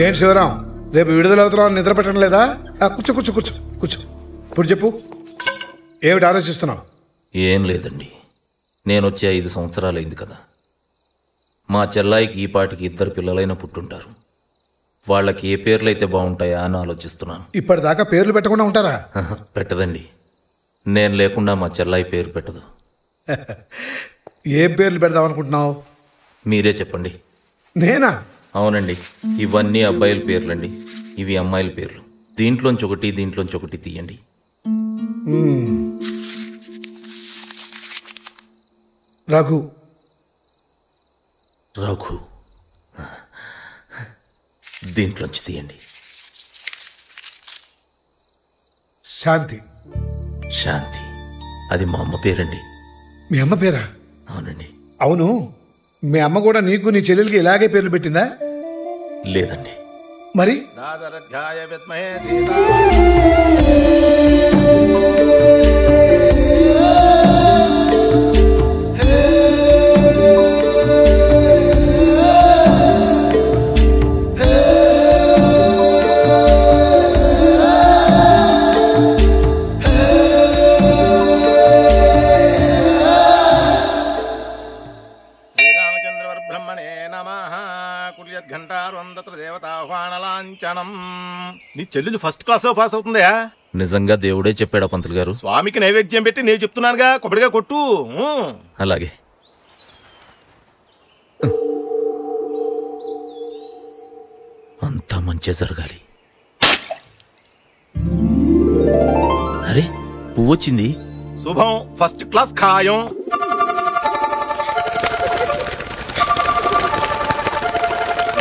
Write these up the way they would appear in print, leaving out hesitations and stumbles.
ఏంటి శివరాం, రేపు విడుదలవుతున్నావు, నిద్ర పెట్టడం లేదా? కూర్చో కూర్చో కూర్చో కూర్చో. ఇప్పుడు చెప్పు, ఏమిటి ఆలోచిస్తున్నావు? ఏం లేదండి, నేను వచ్చే 5 సంవత్సరాలైంది కదా. మా చెల్లాయికి ఈ పాటికి 2 పిల్లలైనా పుట్టుంటారు. వాళ్ళకి ఏ పేర్లు అయితే బాగుంటాయా అని ఆలోచిస్తున్నాను. ఇప్పటిదాకా పేర్లు పెట్టకుండా ఉంటారా? పెట్టదండి, నేను లేకుండా మా చెల్లాయి పేరు పెట్టదు. ఏం పేర్లు పెడదాం అనుకుంటున్నావు? మీరే చెప్పండి. నేనా? అవునండి, ఇవన్నీ అబ్బాయిల పేర్లండి, ఇవి అమ్మాయిల పేర్లు. దీంట్లోంచి ఒకటి తీయండి. రఘు. రఘు. దీంట్లోంచి తీయండి. శాంతి. శాంతి, అది మా అమ్మ పేరండి. మీ అమ్మ పేరా? అవునండి. అవును, మీ అమ్మ కూడా నీకు నీ చెల్లెలకి ఇలాగే పేర్లు పెట్టిందా? లేదండి. మరి? నీ చెల్లెలు ఫస్ట్ క్లాస్ లో పాస్ అవుతుందా? నిజంగా దేవుడే చెప్పాడా పంతులు గారు? స్వామికి నైవేద్యం పెట్టి నేను చెప్తున్నానుగా, కొబ్బరిగా కొట్టు. అలాగే. అంతా మంచి జరగాలి. అరే, పువ్వు వచ్చింది. శుభం, ఫస్ట్ క్లాస్ ఖాయం.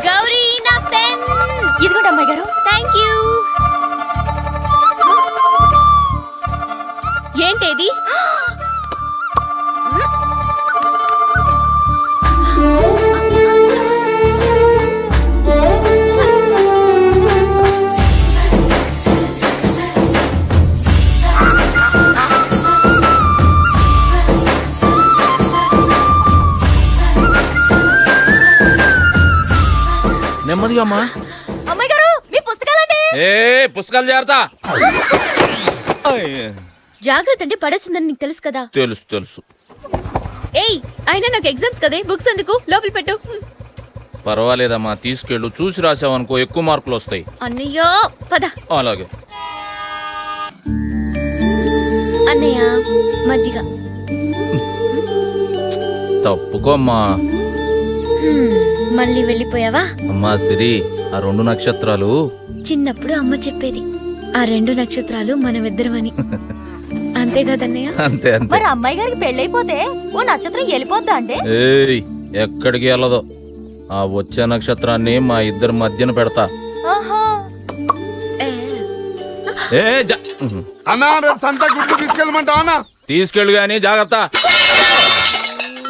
గౌరీ, నా పెన్. ఇదిగోండి అమ్మాయి గారు. Thank you. ఏంటేది? నెమ్మదిగా అమ్మా. అమ్మాయి గారు, మీ పుస్తకాలండి. పుస్తకాలు జాగ్రత్త. జాగ్రత్త అంటే పడేసిందని నీకు తెలుసు కదా? తెలుసు తెలుసు. ఏయ్, అయినా నాకు ఎగ్జామ్స్ కదే, బుక్స్ ఎందుకు? లోపల పెట్టు. పర్వాలేదమ్మా, తీసుకెళ్ళు. చూసి రాసావనుకో ఎక్కువ మార్కులు వస్తాయి. అన్నయ్యో, పద. అలాగే. అన్నయ్య, మజ్జిగ. తప్పుకోమ్మా. మళ్ళీ వెళ్ళిపోయావా? అమ్మా సిరి, ఆ 2 నక్షత్రాలు చిన్నప్పుడు అమ్మ చెప్పేది, ఆ 2 నక్షత్రాలు మనమిద్దరమని. అంతే కదన్నయ్య? అంతే అంతే. మరి అమ్మాయి గారికి పెళ్ళైపోతే ఓ నక్షత్రం వెళ్ళిపోద్దా అంటే? ఏయ్, ఎక్కడికి వెళ్ళదు. ఆ వచ్చే నక్షత్రాన్ని మా ఇద్దరి మధ్యన పెడతా. తీసుకెళ్ళు గాని జాగ్రత్త.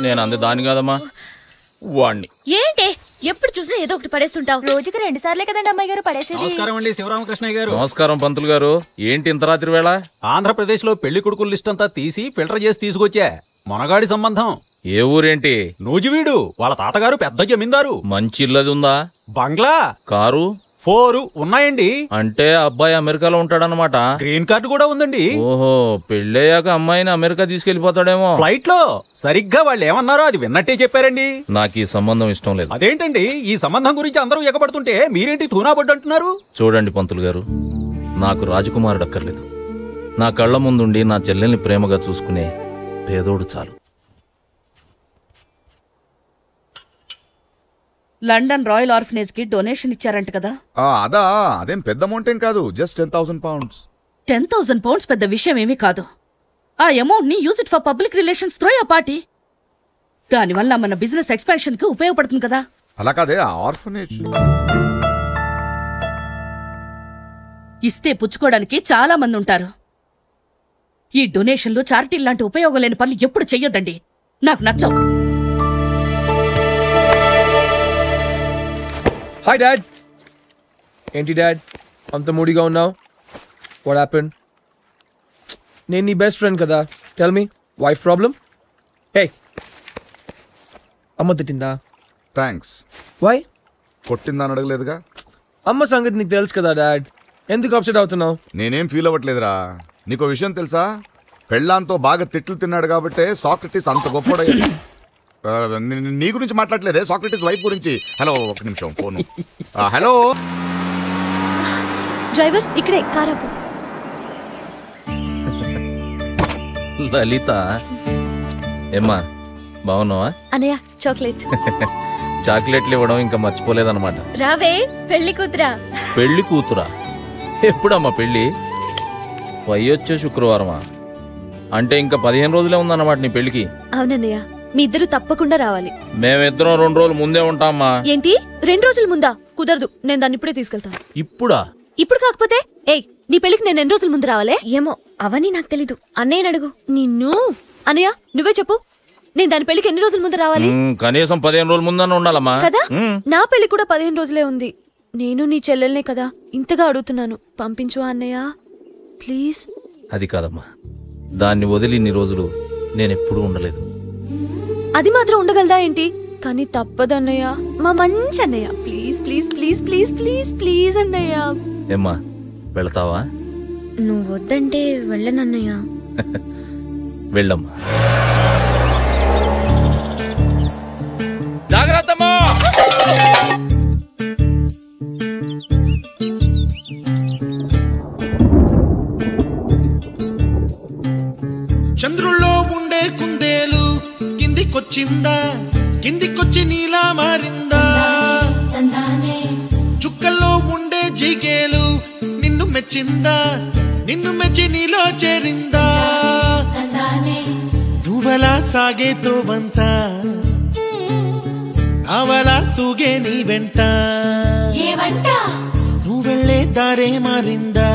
నేను అంది దాన్ని కాదమ్మా, వాణ్ణి. ఏంటి ఎప్పుడు చూసినా ఏదో ఒకటి పడేస్తుంటావు? రోజుకి 2 సార్లే కదండి అమ్మాయి గారు పడేసేది. నమస్కారం అండి శివరామకృష్ణయ్య గారు. నమస్కారం పంతులు గారు. ఏంటి ఇంత రాత్రి వేళ? ఆంధ్రప్రదేశ్ లో పెళ్లి కొడుకుల లిస్ట్ అంతా తీసి ఫిల్టర్ చేసి తీసుకొచ్చా. మొనగాడి సంబంధం. ఏ ఊరేంటి? నూజివీడు. వాళ్ళ తాతగారు పెద్ద జమీందారు. మంచి ఇల్లది ఉందా? బంగ్లా, కారు, 4 ఉన్నాయండి. అంటే అబ్బాయి అమెరికాలో ఉంటాడనమాట. గ్రీన్ కార్డు కూడా ఉందండి. ఓహో, పెళ్ళయ్యాక అమ్మాయిని అమెరికా తీసుకెళ్లిపోతాడేమో. ఫ్లైట్ లో. సరిగ్గా వాళ్ళు ఏమన్నారో అది విన్నట్టే చెప్పారండి. నాకు ఈ సంబంధం ఇష్టం లేదు. అదేంటండి, ఈ సంబంధం గురించి అందరూ ఎగబడుతుంటే మీరేంటి తూనాబడ్డు అంటున్నారు? చూడండి పంతులు గారు, నాకు రాజకుమారుడు అక్కర్లేదు. నా కళ్ళ ముందుండి నా చెల్లెల్ని ప్రేమగా చూసుకునే పేదోడు చాలు. లండన్ రాయల్ ఆర్ఫనేజ్ కి డొనేషన్ ఇచ్చారంట కదా? అదేం పెద్ద అమౌంట్ ఏం కాదు, జస్ట్ 10,000 pounds. 10,000 pounds పెద్ద విషయం ఏమీ కాదు. ఆ అమౌంట్ ని use it for public relations throw your party. దానివల్ల మన బిజినెస్ ఎక్స్పాన్షన్ కి ఉపయోగపడుతుంది కదా. అలా కాదే, ఆర్ఫనేజ్ ఇస్తే పుచ్చుకోవడానికి చాలా మంది ఉంటారు. ఈ డొనేషన్లు, చారిటీ లాంటి ఉపయోగం లేని పనులు ఎప్పుడు చెయ్యొద్దండి. నాకు నచ్చవు. Hi dad. ఏంటి డాడ్ అంత మూడీగా ఉన్నావు? What happened? నేను నీ బెస్ట్ ఫ్రెండ్ కదా, టెల్ మీ వైఫ్ ప్రాబ్లం? హే, అమ్మ తిట్టిందా? థ్యాంక్స్. వై? కొట్టిందని అడగలేదుగా. అమ్మ సంగతి నీకు తెలుసు కదా డాడ్, ఎందుకు అప్సెట్ అవుతున్నావు? నేనేం ఫీల్ అవ్వట్లేదురా. నీకో విషయం తెలుసా? పెళ్ళాంతో బాగా తిట్లు తిన్నాడు కాబట్టే సాక్రటీస్ అంత గొప్పడయ్యాడు. నీ గురించి మాట్లాడలేదే, సాక్రటీస్ వైఫ్ గురించి. హలో, ఒక నిమిషం ఫోన్. హలో డ్రైవర్, ఇక్కడే కారాపు. లలిత, ఏమ్మా బాగున్నావా? అనయ్య చాక్లెట్. చాక్లెట్లు ఇవ్వడం ఇంకా మర్చిపోలేదన్నమాట. రావే పెళ్లి కూతురా. పెళ్లి కూతురా? ఎప్పుడమ్మా పెళ్ళి? వచ్చే శుక్రవారమా? అంటే ఇంకా 15 రోజులే ఉందన్నమాట నీ పెళ్లికి. అవునన్నయ్య, మీ ఇద్దరు తప్పకుండా రావాలి. మేమిద్దరం 2 రోజులు ముందే ఉంటామా? ఏంటి 2 రోజుల ముందా? కుదరదు, నేను దాన్ని ఇప్పుడే తీసుకెళ్తాను. ఇప్పుడా? ఇప్పుడు కాకపోతే ఏయ్, నీ పెళ్లికి నేను ఎన్ని రోజుల ముందు రావాలే? ఏమో అవన్నీ నాకు తెలీదు, అన్నయ్యని అడుగు. నిన్ను అన్నయ్య నువ్వే చెప్పు, నేను దాని పెళ్లికి ఎన్ని రోజుల ముందు రావాలి? కనీసం 15 రోజుల ముందన్న ఉండాలమ్మా కదా. నా పెళ్లి కూడా 15 రోజులే ఉంది. నేను నీ చెల్లెల్నే కదా, ఇంతగా అడుగుతున్నాను, పంపించు అన్నయ్య ప్లీజ్. అది కాదమ్మా, దాన్ని వదిలి ఇన్ని రోజులు నేనెప్పుడూ ఉండలేదు. అది మాత్రం ఉండగలదా ఏంటి? కానీ తప్పదన్నయ్య, మా మంచి అన్నయ్య, please please please please please please అన్నయ్య. ఏమ్మా వెళతావా? నువ్వు వద్దంటే వెళ్ళనన్నయ్య. వెళ్ళమ్మా. జాగ్రత్తమ్మా. చంద్రుల్లో ఉండే కుందేలు కిందికొచ్చిందా, కిందికొచ్చి నీలా మారిందా? చుక్కల్లో ఉండే జిగేలు నిన్ను మెచ్చిందా, నిన్ను మెచ్చి నీలో చేరిందా? నువ్వలా సాగే తోవంత, నావలా తూగే నీ వెంట, నువ్వెళ్ళే దారే మారిందా,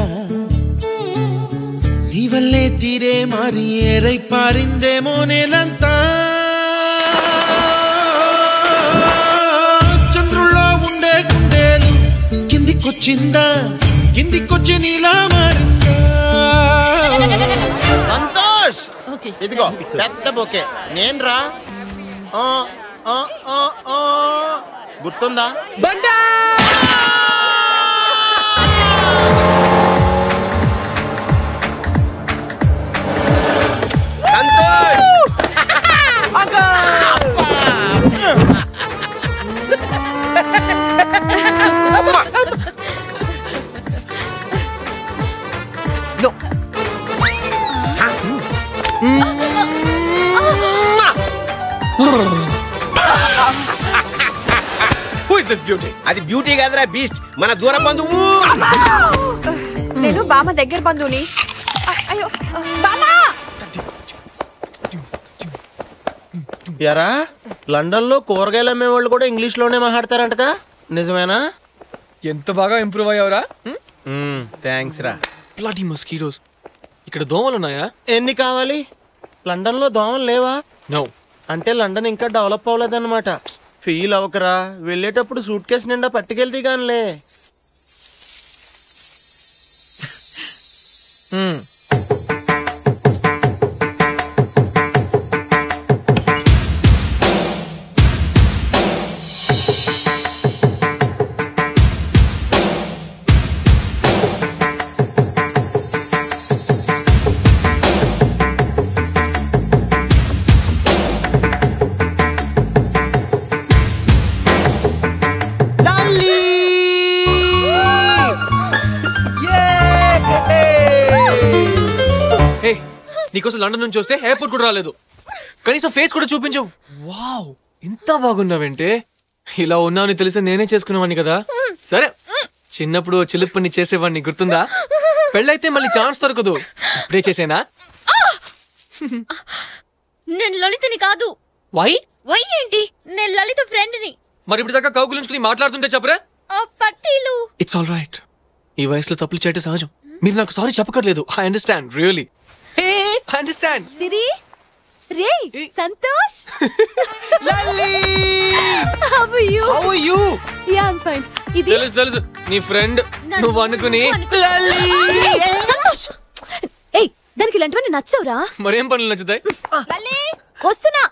నీ వల్లే తీరే మారి ఏరై పారిందేమో నేలంతా. చంద్రుల్లో ఉండే కుందేలు కిందికొచ్చిందా, కిందికొచ్చి నీలా మారిందా? సంతోష్, ఇదిగో పెద్ద బొకే. నేను రా, గుర్తుందా? అది బ్యూటీ కాదురా బీస్ట్, మన దూర బంధువు. నేను బామ్మ దగ్గర బంధువుని. అయ్యో బామ్మ. ఎరా, లండన్ లో కూరగాయలు అమ్మే వాళ్ళు కూడా ఇంగ్లీష్ లోనే మాట్లాడతారంటగా, నిజమేనా? ఎంత బాగా ఇంప్రూవ్ అయ్యావురా. థ్యాంక్స్ రా. Bloody mosquitoes. ఇక్కడ దోమలు ఉన్నాయా? ఎన్ని కావాలి? లండన్ లో దోమలు లేవా? నో. అంటే లండన్ ఇంకా డెవలప్ అవ్వలేదన్నమాట. ఫీల్ అవ్వకరా, వెళ్ళేటప్పుడు సూట్ కేసు నిండా పట్టుకెళ్తే గానిలే. నీకోసం లండన్ నుంచి వస్తే ఎయిర్పోర్ట్ కూడా రాలేదు, కనీసం ఫేస్ కూడా చూపించవు. వావ్, ఇంత బాగున్నావంటే. ఇలా ఉన్నావని తెలిస్తే నేనే చేసుకునేవాడిని కదా. సరే, చిన్నప్పుడు చిలుపు పని చేసేవాడిని, గుర్తుందా? పెళ్ళైతే మళ్ళీ ఛాన్స్ దొరకదు. ఇప్పుడే చేసేనా? నేను లలితని కాదు. వై? వై ఏంటి? నేను లలిత ఫ్రెండ్ ని. మరి ఇప్పుడు దాకా కౌగులించుకుని మాట్లాడుతుంటే చెప్పరా? పట్టీలు. It's all right. ఈ వయసులో తప్పులు చేయటం సహజం. మీరు నాకు సారీ చెప్పకర్లేదు. I understand, really. I understand. Siri రే Santosh How are you? Yeah, I'm fine. ఇది తెలుసు నీ ఫ్రెండ్ నువ్వు అనుకుని సంతోష్. ఏయ్ దానికి ఇలాంటివన్నీ నచ్చవురా. మరేం పనులు నచ్చుతాయి? వస్తున్నా.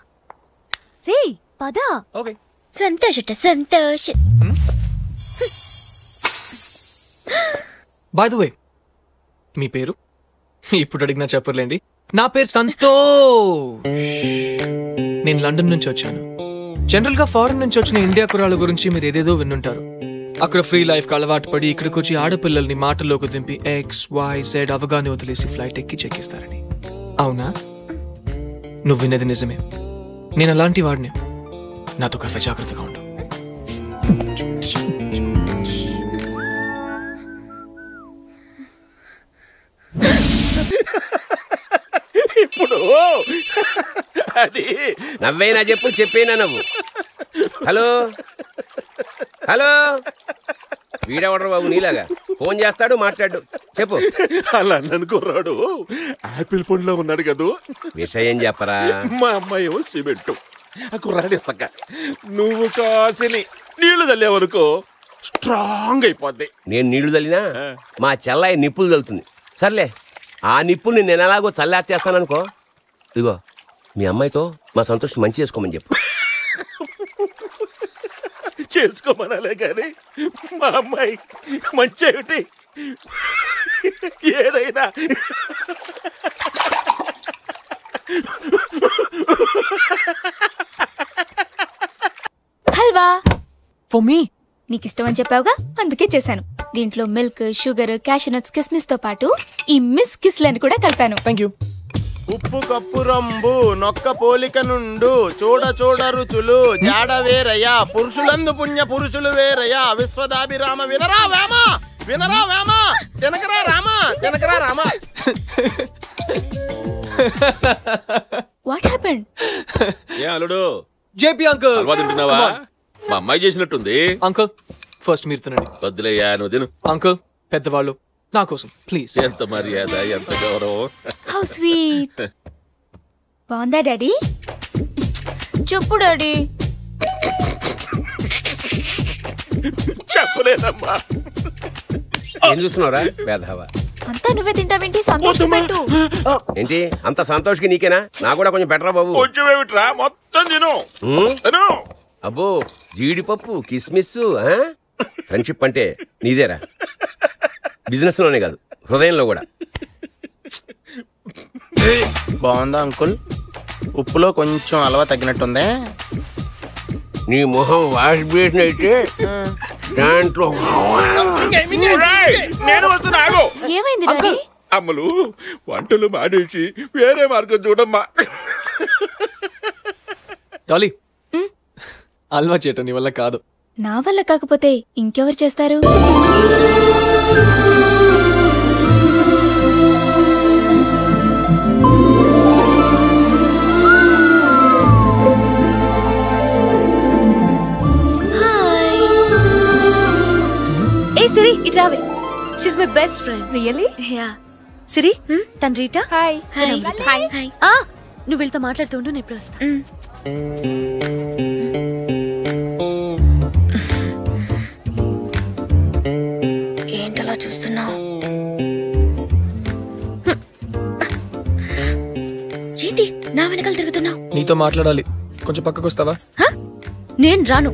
రే పద. Okay. Santosh. By the way మీ పేరు ఇప్పుడు అడిగినా చెప్పర్లేండి. నా పేరు సంతోష్. నేను లండన్ నుంచి వచ్చాను. జనరల్ గా ఫారెన్ నుంచి వచ్చిన ఇండియా కుర్రాళ్ళ గురించి మీరు ఏదేదో విన్నుంటారు. అక్కడ ఫ్రీ లైఫ్ కి అలవాటు పడి ఇక్కడికి వచ్చి ఆడపిల్లల్ని మాటల్లోకి దింపి XYZ అవగానే వదిలేసి ఫ్లైట్ ఎక్కి చెక్కిస్తారని. అవునా? నువ్వు విన్నది నిజమే. నేను అలాంటి వాడిని. నాతో కాస్త జాగ్రత్తగా ఉండు. ఇప్పుడు అది నవ్వేనా చెప్పేనా నవ్వు. హలో వీడెవడరు బాబు నీలాగా ఫోన్ చేస్తాడు మాట్లాడు చెప్పు. అలా అనుకోరాడు ఆపిల్ పండులో ఉన్నాడు కదూ. విషయం చెప్పరా. మా అమ్మాయి సిమెంట్ ఆ కుర్రాడిస్తాక నువ్వు కాసిని నీళ్లు చల్లేవనుకో స్ట్రాంగ్ అయిపోద్ది. నేను నీళ్లు చల్లినా మా చెల్లాయి నిప్పులు చల్లుతుంది. సర్లే ఆ నిప్పుల్ని నేను ఎలాగో చల్లార్చేస్తాననుకో. ఇదిగో మీ అమ్మాయితో మా సంతోష్ మంచి చేసుకోమని చెప్పు. చేసుకోమనాలే కానీ మా అమ్మాయి మంచి ఏమిటి ఏదైనా హల్వా ఫర్ మీ. నీకు ఇష్టం అని చెప్పావుగా అందుకే చేశాను. దీంట్లో మిల్క్, షుగర్, క్యాషనట్స్, కిస్మిస్ తో పాటు ఈ మిస్ కిస్లని కూడా కలిపాను. Thank you. ఉప్పు కప్పు రంబు నొక్క పోలిక నుండు చూడ రుచులు జాడ వేరయ్యా పురుషులందు పుణ్య పురుషులు వేరయ్యా విశ్వదాభిరామ వినరా వేమ తినకరా రామ. What happened? ఏ అల్లుడు జేపీ అంకుల్ హల్వా తింటున్నావా? మా అమ్మాయి చేసినట్టుంది. అంకుల్ ఫస్ట్ మీరు తినండి. వద్దులేయ్యా నువ్వు తిను. అంకుల్ పెద్దవాళ్ళు నా కోసం ప్లీజ్. ఎంత మర్యాద ఎంత గౌరవం. How sweet. బాగుందా డాడీ? చెప్పు డాడీ. చెప్పలేదమ్మా. ఏం చూస్తున్నావురా వేధవా? అంతా నువ్వే తింటావేంటి? సంతోష్ పెట్టు. ఏంటి అంత సంతోష్కి నీకేనా? నాకు కూడా కొంచెం బెటరా బాబు. కొంచెం ఏమిట్రా మొత్తం తిను. అబ్బో జీడిపప్పు కిస్మిస్. ఫ్రెండ్షిప్ అంటే నీదేరా. బిజినెస్ లోనే కాదు హృదయంలో కూడా. బాగుందా అంకుల్? ఉప్పులో కొంచెం అలవా తగ్గినట్టుందే. నీ మొహం వాష్ బేసిన్ అయితే దాంట్లో నేను వస్తున్నా. ఏమైంది డాడీ? అమ్మలు వంటలు మానేసి వేరే మార్గం చూడమ్మా. డాలీ హల్వా చేయటం నీ వల్ల కాదు. నా వల్ల కాకపోతే ఇంకెవరు చేస్తారు? ఏ సిరి ఇట్ రావే. She's my best friend. Really? Yeah. Siri తను రీటా. హాయ్. హాయ్. నువ్వు వీళ్ళతో మాట్లాడుతూ ఉండు, నేను ఇప్పుడు వస్తా. ఏంటలా చూస్తున్నావు? ఏంటి నా వెనకాల తిరుగుతున్నావు? నీతో మాట్లాడాలి. కొంచెం పక్కకు వస్తావా? నేను రాను.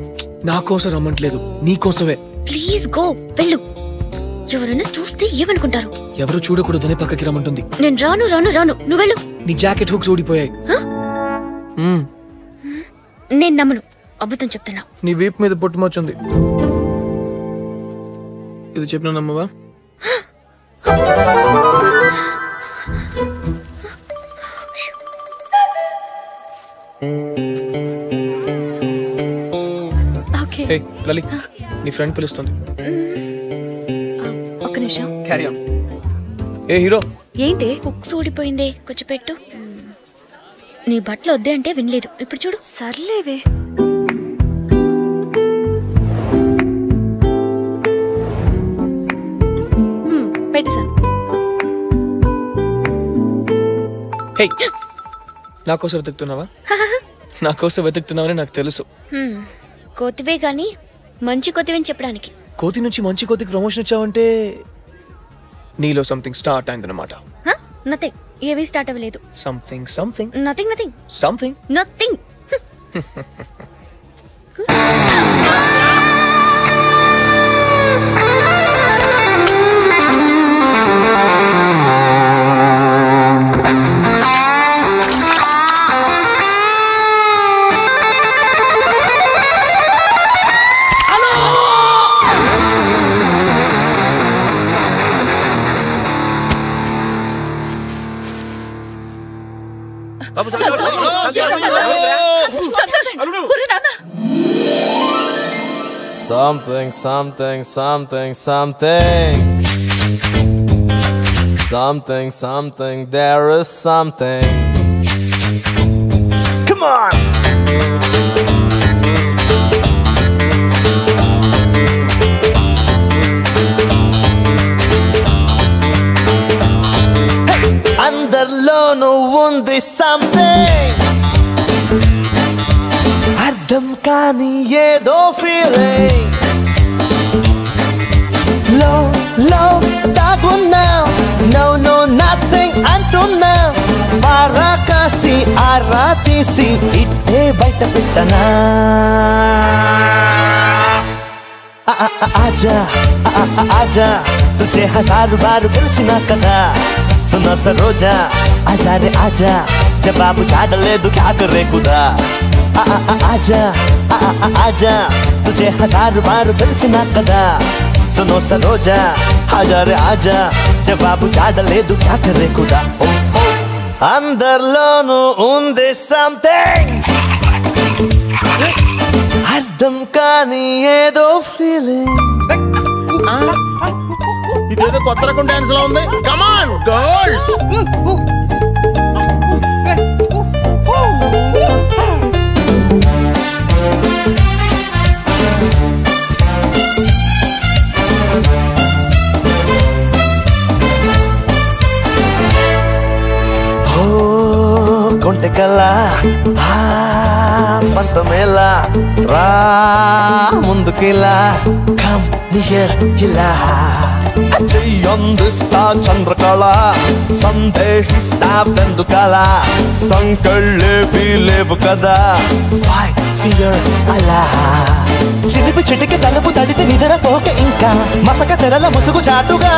నా కోసం రమ్మంటలేదు, నీ కోసమే. ప్లీజ్ గో, వెళ్ళు. ఎవరైనా చూస్తే ఏమనుకుంటారు? ఎవరు చూడకూడదని పక్కకి రమ్మంటుంది. నేను రాను. నువ్వు వెళ్ళు. నీ జాకెట్ హుక్స్ ఊడిపోయాయి. నేను నమ్మను, అబద్ధం చెప్తున్నా. నీ వీపు మీద పొట్టుమొచ్చింది. ఇది చెప్పిన నమ్మవా? ఓకే. లలి నీ ఫ్రెండ్ పిలుస్తుంది. ఒక్క నిమిషం. Carry on. ఏ హీరో ఏంటి? హుక్స్ ఊడిపోయిందే, కొంచెం పెట్టు. నీ బట్టలు వద్దే అంటే వినలేదు, ఇప్పుడు చూడు. సర్లేవే. పెట్టేశాను. నా కోసం వెతుకుతున్నావా? నా కోసం వెతుకుతున్నావని నాకు తెలుసు. కోతివే గాని మంచి కోతివని చెప్పడానికి. కోతి నుంచి మంచి కోతికి ప్రమోషన్ వచ్చావంటే నీలో సంథింగ్ స్టార్ట్ అయిందన్నమాట. నథింగ్, ఏవి స్టార్ట్ అవ్వలేదు. Something something nothing nothing something nothing. Something, something, something, something. Something, something, there is something. Come on! Hey! Underlono undi something. అర్థం కాని ఏదో ఫీలింగ్ లో లో దాగున్నా నో నో నథింగ్ అంటున్నా పారాకాసి ఆరా తీసి ఇట్టే బయట పెట్టనా ఆజా ఆజా తుझे हजार बार పిలిచినా కదా సునా సరోజా ఆజా రే ఆజా జవాబు చాడలేదు క్యా కరే ఖుదా आजा आजा तुझे हजार बार పిలిచినా కదా सुनो सरोजा आजा रे आजा जवाबु చాడలేదు क्या करे खुदा అందర్లోనూ ఉంది సంథింగ్ అర్థం కాని ఏదో ఫీలింగ్ ఇదేదో కొత్త రకం డాన్స్ లా ఉంది. Come on girls. కొంటెకల్లా పంతమేలా రా ముందుకిలా కమ్ నియర్ ఇలా చెయ్యందిస్తా చంద్రకళ సందేహిస్తా వెందుకల సంకళ్ళేవి లేవు కదా వై ఫియర్ అలా చిలిపి చిటికి తలుపు తడితే నిద్ర పోక ఇంకా మసక తెరల ముసుగు చాటుగా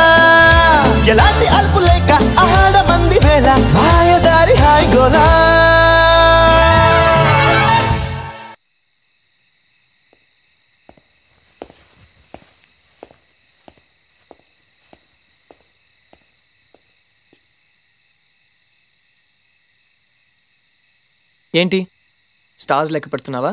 ఎలాంటి అల్పు లేక ఆడమంది వేళ మాయదారి హాయ్ గోలా ఏంటి స్టార్స్ లెక్క పెడుతున్నావా?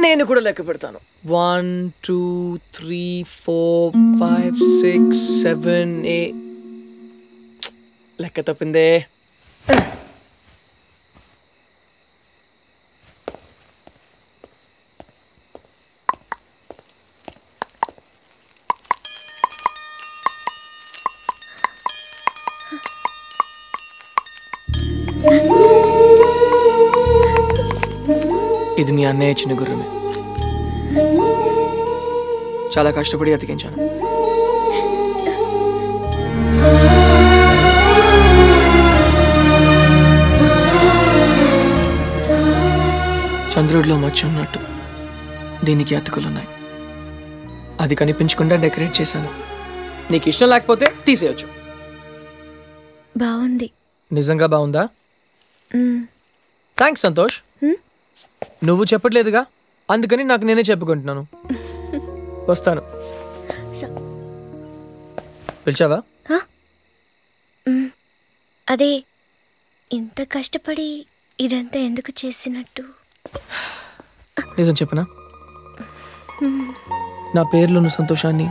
నేను కూడా లెక్క పెడతాను. 1 2 3 4 5 6 7 8. లెక్క తప్పిందే. ఇది మీ అన్నయ్య చిన్న గుర్రమే. చాలా కష్టపడి అతికించాను. చంద్రుడిలో మచ్చ ఉన్నట్టు దీనికి అతుకులున్నాయి. అది కనిపించకుండా డెకరేట్ చేశాను. నీకు ఇష్టం లేకపోతే తీసేయచ్చు. బాగుంది. నిజంగా బాగుందా? థ్యాంక్స్ సంతోష్. నువ్వు చెప్పట్లేదుగా, అందుకని నాకు నేనే చెప్పుకుంటున్నాను. వస్తాను. పిలిచావా? అదే ఇంత కష్టపడి ఇదంతా ఎందుకు చేసినట్టు? నిజం చెప్పనా? నా పేరులోని సంతోషాన్ని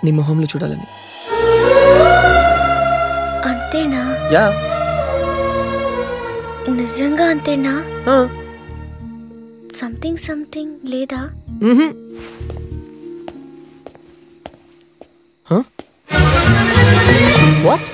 నీ మొహంలో చూడాలని. అంతేనా? యా, నిజంగా అంతేనా? సంథింగ్ సంథింగ్ లేదా? వాట్?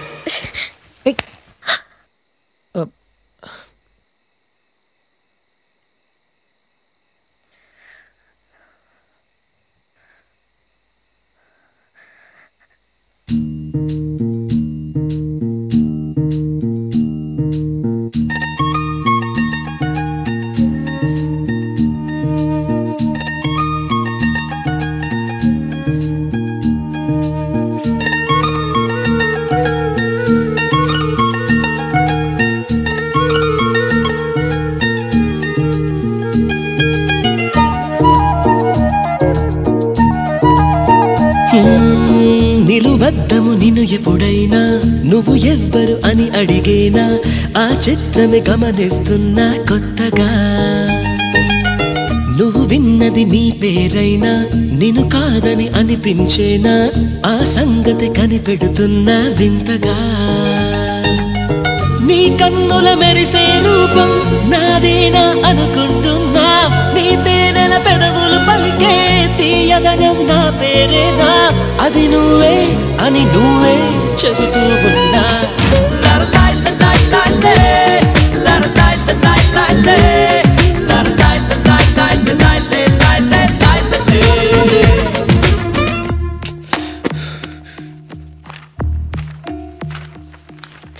నిలువద్దము నిన్ను ఎప్పుడైనా నువ్వు ఎవ్వరు అని అడిగేనా ఆ చిత్రమే గమనిస్తున్నా కొత్తగా నువ్వు విన్నది నీ పేరైనా నిన్ను కాదని అనిపించేనా ఆ సంగతి కనిపెడుతున్నా వింతగా నీ కన్నుల మెరిసే రూపం నాదేనా అనుకుంటున్నా నీ తేనెల పెదవులు పలికే తీయదనం నా పేరేనా అది నువ్వే అని నువ్వే చెబుతూ ఉన్నా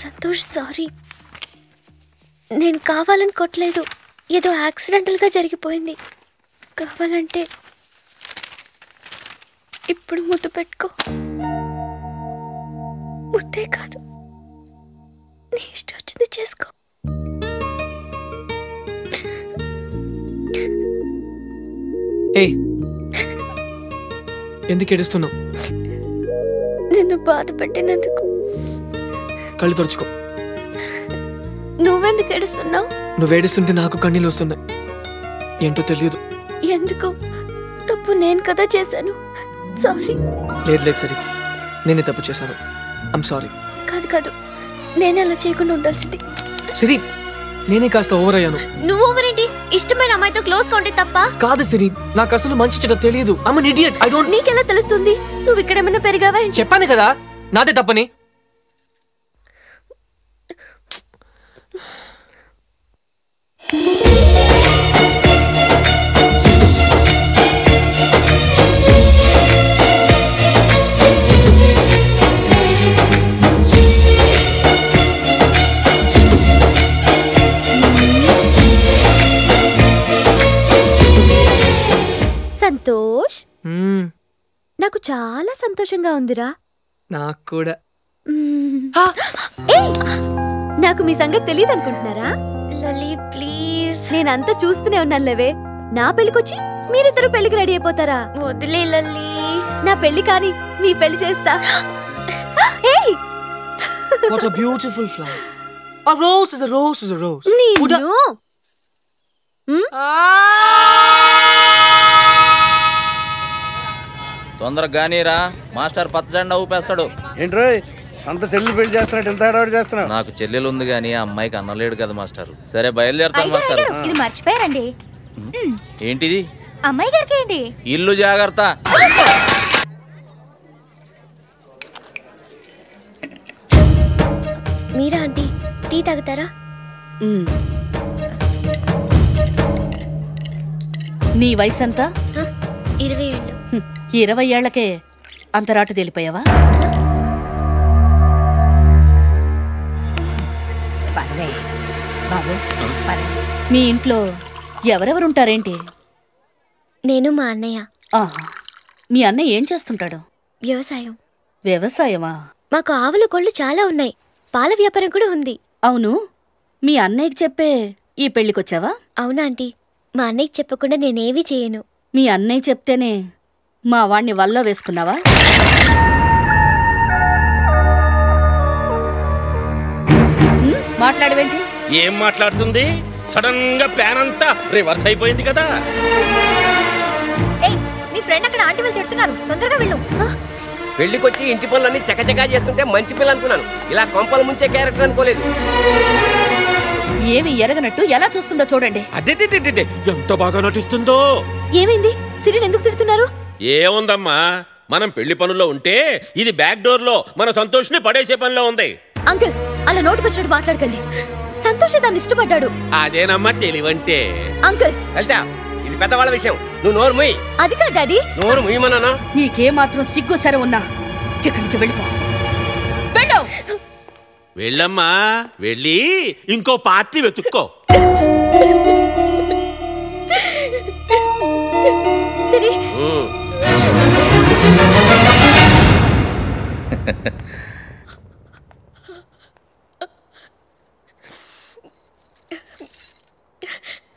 సంతోష్ సారీ, నేను కావాలని కొట్టలేదు, ఏదో యాక్సిడెంటల్గా జరిగిపోయింది. కావాలంటే ఇప్పుడు ముద్దు పెట్టుకో. ముద్దే కాదు, నీ ఇష్టం వచ్చింది చేసుకో. ఏయ్, ఎందుకు ఏడుస్తున్నావు? నిన్ను బాధ పెట్టినందుకు. కళ్ళు తుడుచుకో. నువ్వెందుకు ఏడుస్తున్నావు? నువ్వు ఏడుస్తుంటే నాకు కన్నీళ్ళు వస్తున్నాయి. ఏంటో తెలియదు. ఎందుకు? తప్పు నేను కదా చేశాను. సారీ. లేదు సరే, నేనే తప్పు చేశాను. I'm sorry. కాదు కాదు, నేనే అలా చేయకుండా ఉండాల్సింది. సిరి, నేనే కాస్త ఓవర్ అయ్యాను. నువ్వు ఓవర్ ఏంటి? ఇష్టమైన అమ్మాయితో క్లోజ్ గా ఉంటే తప్ప? కాదు సిరి, నాకు అసలు మంచి చెడ్డ తెలియదు. I'm an idiot. I don't. నీకెలా తెలుస్తుంది? నువ్వు ఇక్కడేమైనా పెరిగావా? చెప్పాను కదా నాదే తప్పని. సంతోష్, నాకు చాలా సంతోషంగా ఉందిరా. నాకు కూడా. నాకు మీ సంగతి తెలియదు అనుకుంటున్నారా? లలి ప్లీజ్, నేనంతా చూస్తూనే ఉన్నాను లేవే. నా పెళ్లికొచ్చి మీరిద్దరు పెళ్లికి రెడీ అయిపోతారా? వదిలే లల్లి, నా పెళ్లి కాని నీ పెళ్లి చేస్తా. What a beautiful flower. A rose is a rose is a rose. నీను తొందరగా గానీరా, మాస్టర్ పచ్చజెండా ఊపేస్తాడు. ఏంట్రో అంత చెల్లి పెళ్లి చేస్తున్నాడు, ఎంత హడావుడి చేస్తున్నావు? నాకు చెల్లెలు ఉంది గానీ ఆ అమ్మాయికి అన్నలేడు కదా మాస్టర్. సరే బయలుదేరుతాను మాస్టర్. ఇది మర్చిపోయారండి. ఏంటిది? అమ్మాయి గారికి ఏంటి? ఇల్లు జాగ్రత్త. మీరా ఆంటీ, టీ తాగుతారా? నీ వయసు ఎంత? 20 ఏళ్ళు. 20 ఏళ్లకే అంత రాటు తేలిపోయావా? బాబు, మీ ఇంట్లో ఎవరెవరుంటారేంటి? నేను, మా అన్నయ్య. మీ అన్నయ్య ఏం చేస్తుంటాడు? వ్యవసాయం. వ్యవసాయమా? మాకు ఆవులు కోళ్ళు చాలా ఉన్నాయి, పాల వ్యాపారం కూడా ఉంది. అవును, మీ అన్నయ్యకి చెప్పే ఈ పెళ్లికొచ్చావా? అవునా ఆంటీ, మా అన్నయ్యకి చెప్పకుండా నేనేవీ చేయను. మీ అన్నయ్య చెప్తేనే మా వాణ్ణి వల్ల వేసుకున్నావా? మాట్లాడవేంటి? ఏం మాట్లాడుతుంది? సడన్ గా ప్లాన్ అంతా రివర్స్ అయిపోయింది కదా. నీ ఫ్రెండ్ అక్కడ ఆంటీ వాళ్ళు తిడుతున్నారు, తొందరగా వెళ్ళు. పెళ్లికొచ్చి ఇంటి పనులన్నీ చకచకా చేస్తుంటే మంచి పిల్ల అనుకున్నాను. ఇలా కొంపలు ముంచే క్యారెక్టర్ అనుకోలేదు. ఏమి ఎరగనట్టు ఎలా చూస్తుందో చూడండి. అదే ఎంత బాగా నటిస్తుందో. ఏమైంది? సిరిని ఎందుకు తిడుతున్నారు? ఏముందమ్మా, మనం పెళ్లి పనుల్లో ఉంటే ఇది బ్యాక్ డోర్ లో మన సంతోష్ని పడేసే పనిలో ఉంది. అంకుల్ అలా నోటుకొచ్చినట్టు మాట్లాడకండి. సంతోష్ దాన్ని ఇష్టపడ్డాడు. అదేనమ్మా తెలివంటే. అంకుల్ వెళ్తా, ఇది పెద్దవాళ్ళ విషయం. నువ్వు నోరు ముయ్యి. అది కాదు డాడీ. నోరు ముయ్యమన్నానా? నీకేమాత్రం సిగ్గు సరే ఉన్నా ఇక్కడి నుంచి వెళ్ళిపో. వెళ్ళు. వెళ్ళమ్మా, వెళ్ళి ఇంకో పార్టీ వెతుక్కో. సరే.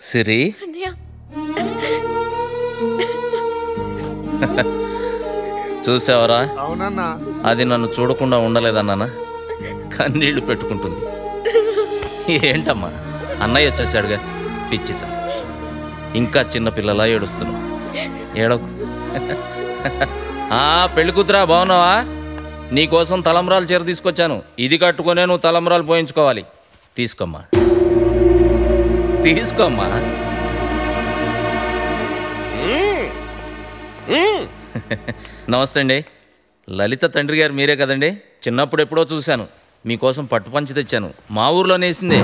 సిరి, చూసావరా? అవునన్నా. అది నన్ను చూడకుండా ఉండలేదన్నానా? కన్నీళ్లు పెట్టుకుంటుంది. ఏంటమ్మా, అన్నయ్య వచ్చేసాడుగా, పిచ్చిత. ఇంకా చిన్నపిల్లలా ఏడుస్తున్నావు. ఏడకు. పెళ్లి కూతురా, బాగున్నావా? నీకోసం తలంబ్రాలు చీర తీసుకొచ్చాను. ఇది కట్టుకునే నువ్వు తలంబ్రాలు పోయించుకోవాలి. తీసుకోమ్మా, తీసుకోమ్మా. నమస్తే అండి. లలిత తండ్రి గారు మీరే కదండి? చిన్నప్పుడు ఎప్పుడో చూశాను. మీకోసం పట్టుపంచి తెచ్చాను. మా ఊర్లోనే వేసిందే.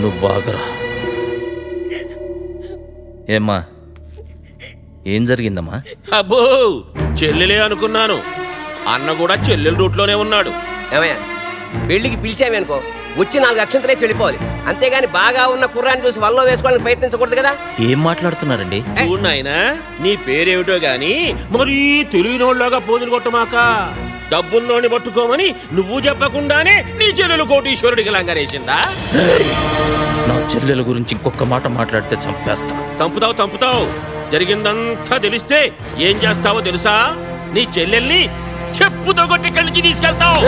నువ్వు ఆగరా. ఏమ్మా, ఏం జరిగిందమ్మా? అబ్బో, చెల్లెలే అనుకున్నాను. అన్న కూడా చెల్లెల రూట్లోనే ఉన్నాడు. ఏమయ్యా, పెళ్లికి పిలిచామనుకో, వచ్చి 4 అక్షంతలేసి వెళ్ళిపోవాలి. అంతేగాని బాగా ఉన్న కుర్రాన్ని చూసి వల్ల వేసుకోవడానికి ప్రయత్నించకూడదు కదా. ఏం మాట్లాడుతున్నారండి? చూడు నాయనా, నీ పేరేమిటో గాని మరీ తెలియనోళ్ళగా పోజులు కొట్టమాక. డబ్బున్నోని పట్టుకోమని నువ్వు చెప్పకుండానే నీ చెల్లెలు కోటీశ్వరుడికి లంగరేసిందా? నా చెల్లెల గురించి ఇంకొక మాట మాట్లాడితే చంపేస్తా. చంపుతావు. జరిగిందంతా తెలిస్తే ఏం చేస్తావో తెలుసా? నీ చెల్లెల్ని చెప్పుతో కొట్టి ఇక్కడి నుంచి తీసుకెళ్తావు.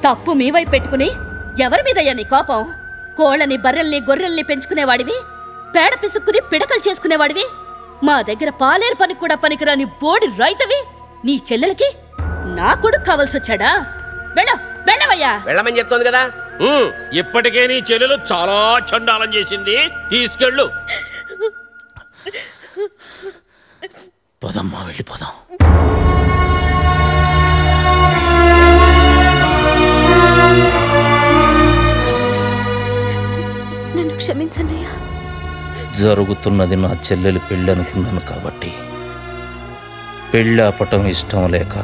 తప్పు మీ వైపు పెట్టుకుని ఎవరి మీదయ్యా నీ కోపం? కోళ్ళని, బర్రెల్ని, గొర్రెల్ని పెంచుకునేవాడివి, పేడ పిసుక్కుని పిడకలు చేసుకునేవాడివి, మా దగ్గర పాలేరు పని కూడా పనికిరాని బోడి రైతవి. నీ చెల్లెలకి నా కొడుకు కావాల్సొచ్చాడా? వెళ్ళవయ్యా. వెళ్ళమని చెప్తోంది కదా. ఇప్పటికే నీ చెల్లెలు చాలా చండాలం చేసింది. తీసుకెళ్ళు. పదమ్మా, వెళ్ళిపోదాం. నన్ను క్షమించన్నయ్యా. జరుగుతున్నది నా చెల్లెలు పెళ్ళి అనుకున్నాను కాబట్టి పెళ్ళి ఆపటం ఇష్టం లేక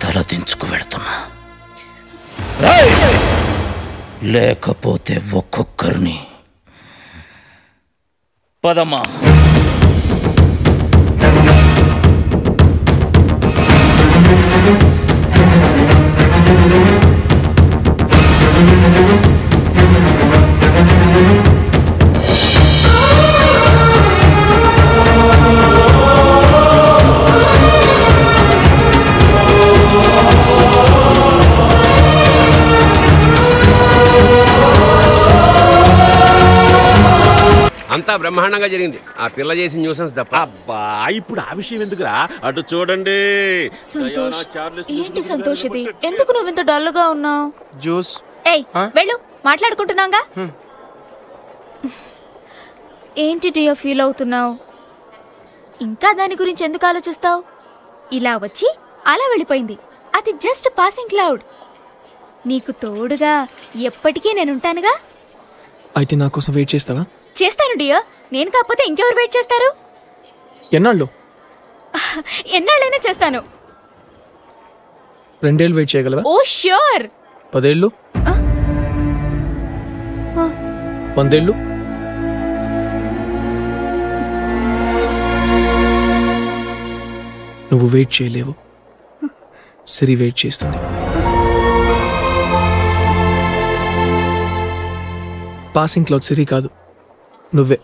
తలదించుకు వెళుతున్నా. లేకపోతే ఒక్కొక్కరిని. పదమ్మా. అంతా బ్రహ్మాండంగా జరిగింది. ఆ పిల్ల చేసిన న్యూసెన్స్ తప్ప. అబ్బా, ఇప్పుడు ఆ విషయం ఎందుకురా? అటు చూడండి. ఏంటి సంతోష్ ఇది? ఎందుకు నువ్వు ఇంత డల్గా ఉన్నావు? జ్యూస్. ఏయ్, వెళ్ళు, మాట్లాడుకుంటున్నాగా. ఏంటి డియో ఫీల్ అవుతున్నావు? ఇంకా దాని గురించి ఎందుకు ఆలోచిస్తావు? ఇలా వచ్చి అలా వెళ్ళిపోయింది. అది జస్ట్ పాసింగ్ క్లౌడ్. నీకు తోడుగా ఎప్పటికీ నేనుంటానుగా. అయితే నా కోసం వెయిట్ చేస్తావా? చేస్తాను డియో. నేను కాకపోతే ఇంకెవరు వెయిట్ చేస్తారు? ఎన్నాళ్ళు? ఎన్నాళ్ళైనా చేస్తాను. 2 ఏళ్ళు వెయిట్ చేయగలవా? ఓ ష్యూర్. 10 ఏళ్ళు? 100 ఏళ్ళు? నువ్వు వెయిట్ చేయలేవు. సిరి వెయిట్ చేస్తుంది. పాసింగ్ క్లౌడ్ సిరి కాదు, నువ్వే.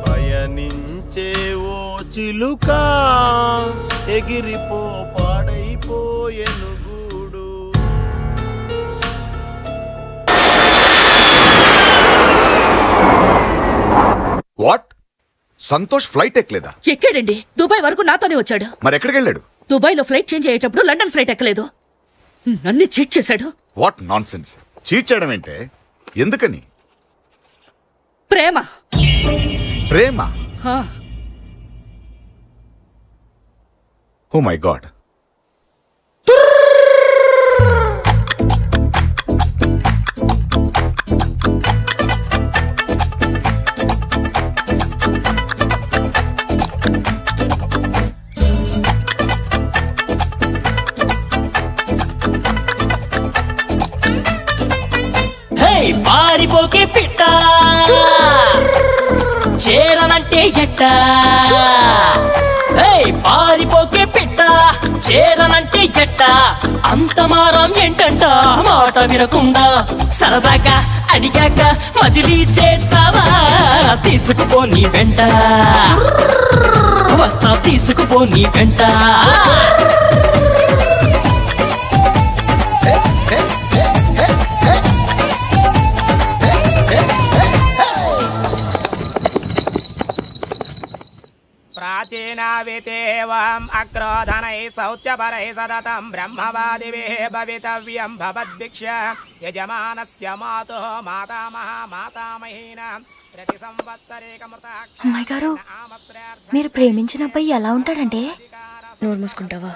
పయనించే ఓ చిలుక చిలుక ఎగిరిపో పాడైపోయెను గూడు. వాట్? సంతోష్ ఫ్లైట్ ఎక్కలేదా? ఎక్కాడండి. దుబాయ్ వరకు నాతోనే వచ్చాడు. మరి ఎక్కడికి వెళ్ళాడు? దుబాయ్ లో ఫ్లైట్ చేంజ్ అయ్యేటప్పుడు లండన్ ఫ్లైట్ ఎక్కలేదు. నన్ను చీట్ చేశాడు. What non sense! చీట్ చేయడం ఏంటే? ఎందుకని? ప్రేమ. ప్రేమ? హా. Oh my God. పారిపోకే పిట్ట చేరనంటే ఎట్ట, పారిపోకే పిట్ట చేరనంటే ఎట్ట, అంత మారం ఏంటంట మాట వినకుండా సరదాగా అడిగాక మజిలీ చేర్చావా, తీసుకుపో నీ వెంట వస్తా, తీసుకుపో నీ వెంట. ప్రాచీనావితేవం అక్రోధనై శౌచ్యపరై సతతం బ్రహ్మవాదిభిః భవితవ్యం భవద్భిక్ష యజమానస్య మాతుః మాతామహ మాతామహీనాం ప్రతి సంవత్సరేకమృతాక్ష. అమ్మాయి గారు, మీరు ప్రేమించిన అబ్బాయి ఎలా ఉంటాడంటే? నోరు మూసుకుంటావా?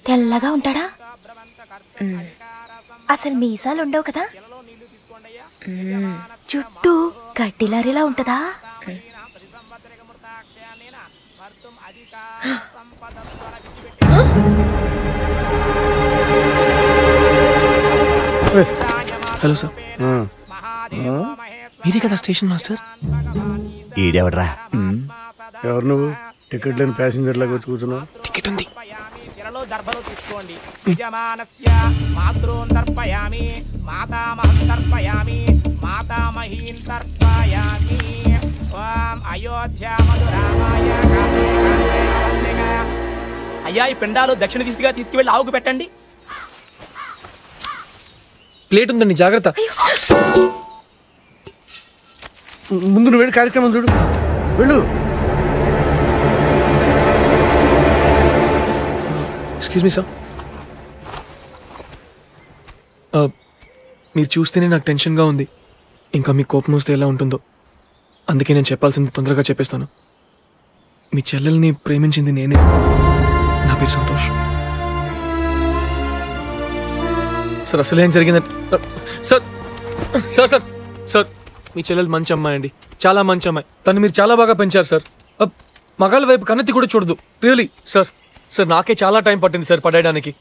తెల్లగా ఉంటాడా? అసలు మీసాలు ఉండవు కదా? చుట్టూ గడ్డిలారిలా ఉంటదా? హలో సార్, మీరే కదా స్టేషన్ మాస్టర్? ఈడెవడ్రా? ఎవరు నువ్వు? టికెట్ లేని ప్యాసింజర్ లాగా వచ్చి కూర్చున్నావు. టికెట్ ఉంది. దర్భలు తీసుకోండి. యజమానస్య మాతృన్ తర్పయామి మాతామహం తర్పయామి మాతామహీన్ తర్పయామి. ఓం అయోధ్య మధురామాయ. అయ్యా, ఈ పిండాలు దక్షిణ దిశగా తీసుకువెళ్ళి ఆవుకు పెట్టండి. ప్లేట్ ఉందండి, జాగ్రత్త. ముందు నువ్వు వెళ్ళి కార్యక్రమం చూడు. వెళ్ళు. ఎక్స్క్యూజ్ మీ సార్, మీరు చూస్తేనే నాకు టెన్షన్గా ఉంది. ఇంకా మీ కోపం వస్తే ఎలా ఉంటుందో, అందుకే నేను చెప్పాల్సింది తొందరగా చెప్పేస్తాను. మీ చెల్లెల్ని ప్రేమించింది నేనే. నా పేరు సంతోష్. సార్, అసలు ఏం జరిగిందంటే సార్ సార్ సార్ సార్ మీ చెల్లెలు మంచి అమ్మాయి అండి, చాలా మంచి అమ్మాయి. తను మీరు చాలా బాగా పెంచారు సార్. మగాళ్ళ వైపు కన్నెత్తి కూడా చూడదు. Really sir. సార్, నాకే చాలా టైం పట్టింది సార్ పడేయడానికి.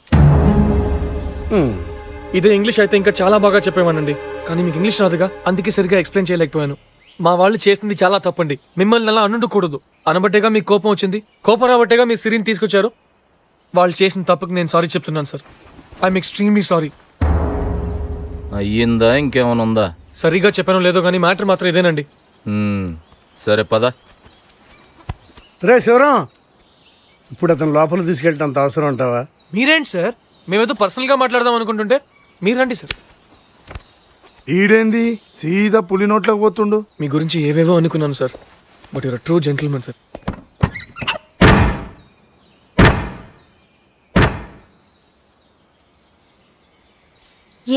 ఇదే ఇంగ్లీష్ అయితే ఇంకా చాలా బాగా చెప్పేవానండి, కానీ మీకు ఇంగ్లీష్ రాదుగా, అందుకే సరిగ్గా ఎక్స్ప్లెయిన్ చేయలేకపోయాను. మా వాళ్ళు చేసింది చాలా తప్పండి. మిమ్మల్ని అలా అనుకోకూడదు. అనబట్టేగా మీకు కోపం వచ్చింది, కోపం రాబట్టేగా మీ సిరిని తీసుకొచ్చారు. వాళ్ళు చేసిన తప్పుకి నేను సారీ చెప్తున్నాను సార్. I'm extremely sorry. అయ్యిందా? ఇంకేమైనా ఉందా? సరిగా చెప్పాను లేదో కానీ మ్యాటర్ మాత్రం ఇదేనండి. సరే పద. రే శివరాం, ఇప్పుడు అతను లోపల తీసుకెళ్ళటం అంత అవసరం ఉంటావా? మీరేంటి సార్, మేమేదో పర్సనల్గా మాట్లాడదాం అనుకుంటుంటే మీరండి సార్. ఈడేంది సీదా పులి నోట్లోకి పోతుండు? మీ గురించి ఏవేవో అనుకున్నాను sir, but you're true gentlemen sir.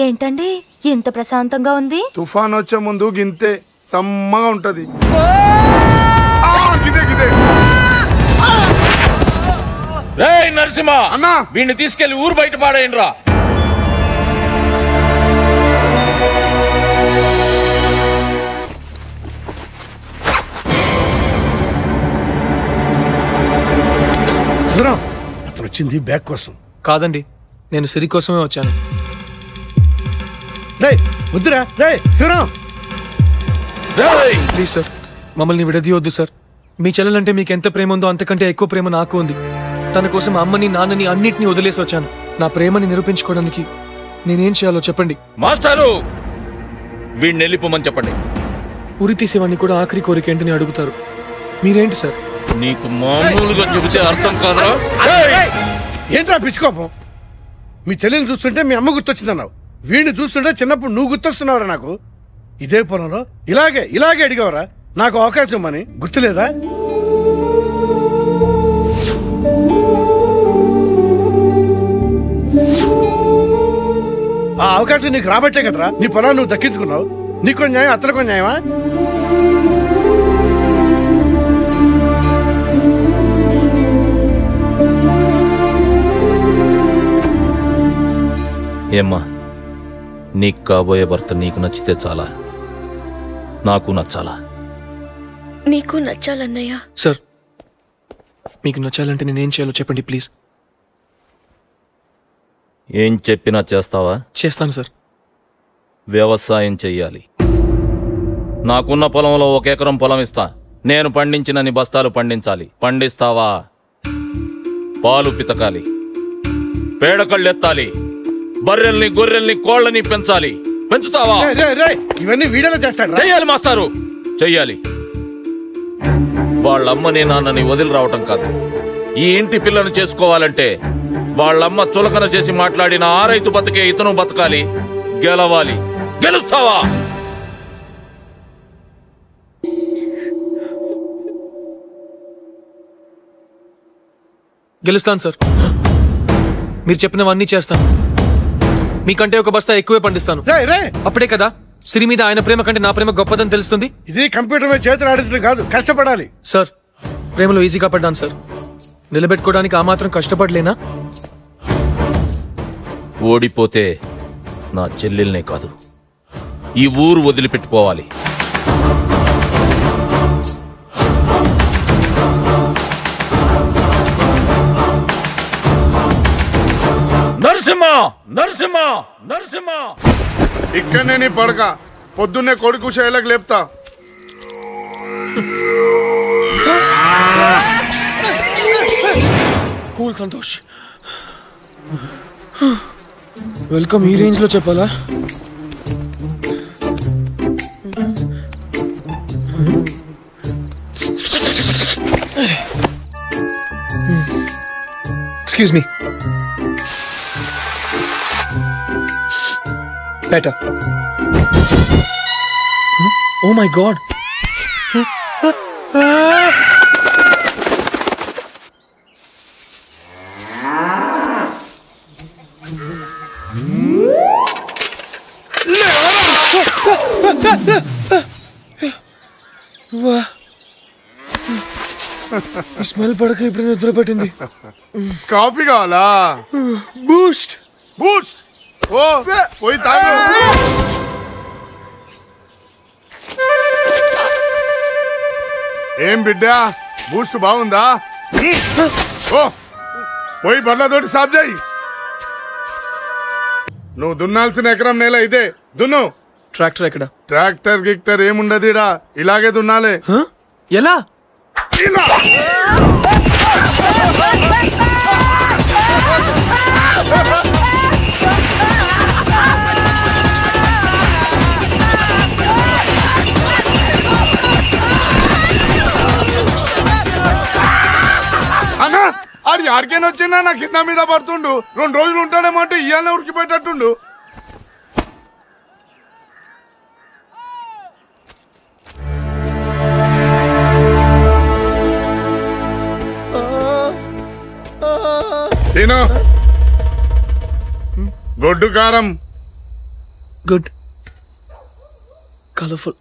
ఏంటండి ఇంత ప్రశాంతంగా ఉంది? తుఫాన్ వచ్చే ముందు గింతే సమ్మగా ఉంటది. రేయ్ నరసింహ అన్నా, వీడిని తీసుకెళ్లి ఊరు బయట పాడేయండి రా. అతను వచ్చింది బ్యాగ్ కోసం కాదండి, నేను సిరి కోసమే వచ్చాను. వద్దురా రే శివరాం, ప్లీజ్ సార్, మమ్మల్ని విడదీయొద్దు సార్. మీ చెల్లెలంటే మీకు ఎంత ప్రేమ ఉందో అంతకంటే ఎక్కువ ప్రేమ నాకు ఉంది. తన కోసం అమ్మని నాన్నని అన్నిటినీ వదిలేసి వచ్చాను. నా ప్రేమని నిరూపించుకోవడానికి నేనేం చేయాలో చెప్పండి. మాస్టారు, వీడిని వెళ్ళిపోమని చెప్పండి. ఉరి తీసేవాడిని కూడా ఆఖరి కోరిక ఏంటని అడుగుతారు. మీరేంటి సార్, నీకు మామూలుగా చెబితే అర్థం కాదురా. ఏంట్రా పిచ్చుకోపం? మీ చెల్లిని చూస్తుంటే మీ అమ్మ గుర్తొచ్చిందన్నావు, వీడిని చూస్తుంటే చిన్నప్పుడు నువ్వు గుర్తొస్తున్నావురా నాకు. ఇదే పొలంలో ఇలాగే అడిగావరా నాకు అవకాశం అని, గుర్తులేదా? ఆ అవకాశం నీకు రాబట్టే కదరా నీ పొలాన్ని నువ్వు దక్కించుకున్నావు. నీకో న్యాయం, అతనికో న్యాయమా? ఏమ్మా, నీకు కాబోయే భర్త నీకు నచ్చితే చాలా, నాకు నచ్చాలా? నీకు నచ్చాలన్నయ్య. సార్, మీకు నచ్చాలంటే నేనేం చేయాలో చెప్పండి ప్లీజ్. ఏం చెప్పినా చేస్తావా? చేస్తాను సార్. వ్యవసాయం చెయ్యాలి. నాకున్న పొలంలో 1 ఎకరం పొలం ఇస్తా. నేను పండించినన్ని బస్తాలు పండించాలి. పండిస్తావా? పాలు పితకాలి, పేడకళ్ళెత్తాలి, బర్రెల్ని గొర్రెల్ని కోళ్ళని పెంచాలి. పెంచుతావా? ఇవన్నీ వీడియోలో చేస్తాడు. చెయ్యాలి మాస్టారు, చెయ్యాలి. వాళ్ళమ్మని నాన్నని వదిలి రావటం కాదు. ఈ ఇంటి పిల్లను చేసుకోవాలంటే వాళ్ళమ్మ చులకన చేసి మాట్లాడిన ఆ రైతు బతికే ఇతను బతకాలి, గెలవాలి. గెలుస్తావా? గెలుస్తాను సార్. మీరు చెప్పినవన్నీ చేస్తాను. మీకంటే 1 బస్తా ఎక్కువే పండిస్తాను. అప్పుడే కదా సిరి మీద ఆయన ప్రేమ కంటే నా ప్రేమ గొప్పదని తెలుస్తుంది. ఇది కంప్యూటర్ మీద చేతులు ఆడించడం కాదు, కష్టపడాలి. సార్, ప్రేమలో ఈజీగా పడ్డాను సార్. నిలబెట్టుకోవడానికి ఆ మాత్రం కష్టపడలేనా? ఓడిపోతే నా చెల్లెల్నే కాదు, ఈ ఊరు వదిలిపెట్టుకోవాలి. నరసింహ, నరసింహ, నరసింహ! ఇక్కడనే నీ పడక, పొద్దున్నే కొడుకు శైలకు లేపుతా. కూల్ సంతోష్, వెల్కమ్ ఈ రేంజ్ లో చెప్పాలా? Excuse me. Better. Oh my God. Smell పడక ఇప్పుడు నిద్ర పట్టింది. కాఫీ కావాలా? బూస్ట్. బూస్ట్ ఓ పోయి తాగు. ఏం బిడ్డా, బూస్ట్ బాగుందా? ఓ పోయి బర్లతోటి సాఫ్ చేయి. నువ్వు దున్నాల్సిన ఎకరం నేల ఇదే, దున్ను. ట్రాక్టర్ ఎక్కడ? ట్రాక్టర్ గిక్టర్ ఏముండదు, ఇలాగే దున్నాలే. ఎలా? అన్నా ఆడి ఆడికేనా వచ్చిందా? నా కింద మీద పడుతుండు. 2 రోజులు ఉంటాడేమో అంటే ఇవాళ ఉరికిపోయేటట్టుండు. తిను. గొడ్డు కారం. గుడ్. కలర్ఫుల్.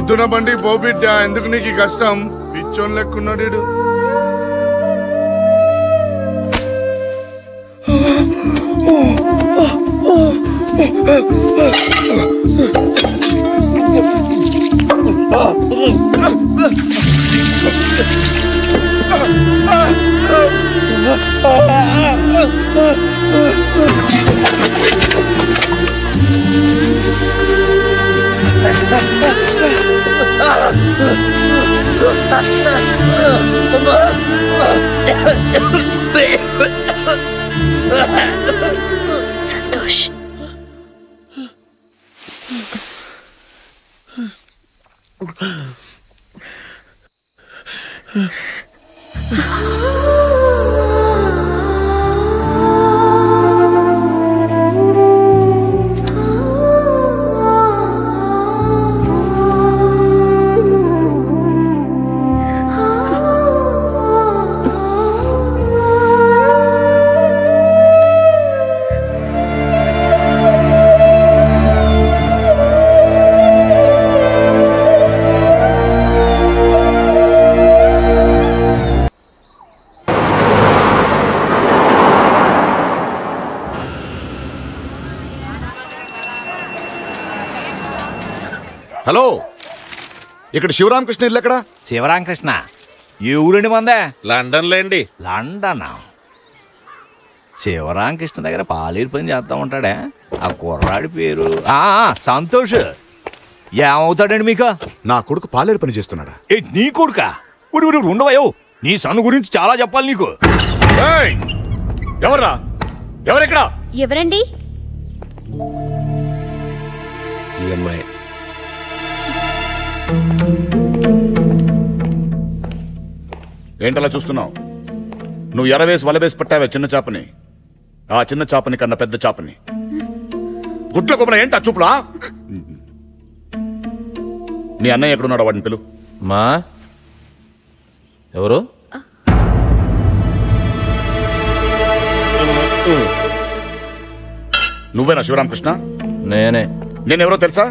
పొద్దున బండి పోబిడ్డ, ఎందుకు నీకు ఈ కష్టం? పిచ్చోన్ లెక్కున్నాడు. సంతోష్, హలో, ఇక్కడ శివరామకృష్ణ ఇల్లు ఎక్కడ? శివరామకృష్ణ ఏ ఊరండి మందే? లండన్ లేండి. లండన్? శివరామకృష్ణ దగ్గర పాలేరు పని చేస్తా ఉంటాడే. ఆ కుర్రాడి పేరు సంతోష్. ఏమవుతాడండి మీకు? నా కొడుకు పాలేరు పని చేస్తున్నాడా? నీ కొడుక? ఊరి ఉండవయో, నీ సన్ను గురించి చాలా చెప్పాలి నీకు. ఎవర్రా? ఎవరెక్కడ? ఎవరండి? ఈ అమ్మాయి. ఏంటలా చూస్తున్నావు? నువ్వు ఎరవేసి వలవేసి పట్టావే చిన్న చేపని. ఆ చిన్న చేపని కన్నా పెద్ద చేపని. గుట్ల కొమ్మల ఏంటా చూపులా? మీ అన్నయ్య ఎక్కడున్నాడు? వాడిని పిలు. మా ఎవరు? నువ్వేనా శివరామకృష్ణ? నేనే. నేనెవరో తెలుసా?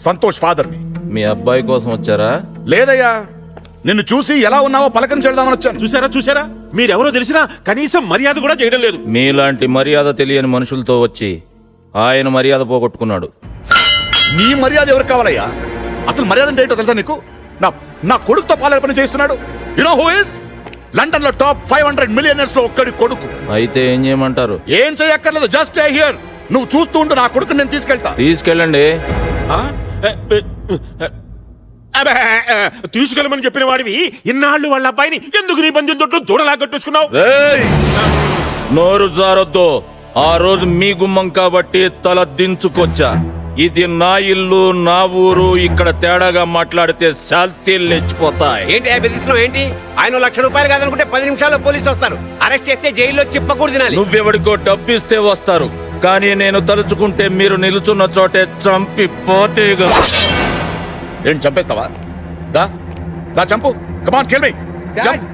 సంతోష్ ఫాదర్ని. మీ అబ్బాయి కోసం వచ్చారా? లేదయ్యా, నిన్ను చూసి ఎలా ఉన్నావో పలకరించేద్దామని వచ్చాను. చూసారా మీరెవరో తెలిసినా కనీసం మర్యాద కూడా చేయడం లేదు. మీలాంటి మర్యాద తెలియని మనుషులతో వచ్చి ఆయన మర్యాద పోగొట్టుకున్నాడు. నీ మర్యాద ఎవరికి కావాలయ్యా? అసలు మర్యాద అంటే ఏంటో తెలుసా నీకు? నా కొడుకుతో పాలేరు పని చేస్తున్నాడు. You know who is? London లో టాప్ 500 మిలియనర్స్ లో ఒక్కడి కొడుకు. అయితే ఏం చేయమంటారు? ఏం చేయక్కర్లేదు, జస్ట్ స్టే హియర్. నువ్వు చూస్తూ ఉండు, నా కొడుకు నేను తీసుకెళ్తా. తీసుకెళ్ళండి. తీసుకెళ్ళమని చెప్పిన వాడివి ఇన్నాళ్ళు వాళ్ళ అబ్బాయిని ఎందుకు నీ బంధువుల తోటలో దూడలా కట్టేసుకున్నావు? నోరు జారొద్దు. ఆ రోజు మీ గుమ్మం కాబట్టి తల దించుకొచ్చా. ఇది నా ఇల్లు, నా ఊరు. ఇక్కడ తేడాగా మాట్లాడితే శాల్తీలు లేచిపోతాయి. ఏంటి బెదిరిస్తున్నావు? ఏంటి? ఆయన 1,00,000 రూపాయలు కాదనుకుంటే 10 నిమిషాల్లో పోలీసు వస్తారు. అరెస్ట్ చేస్తే జైల్లో చిప్పకూడదు తినాలి. నువ్వెవడికో డబ్బిస్తే వస్తారు, కానీ నేను తలుచుకుంటే మీరు నిలుచున్న చోటే చంపిపోతేగా. ఏం చంపేస్తావా? దా చంపు. కమాన్ కిల్ మీ. జంప్.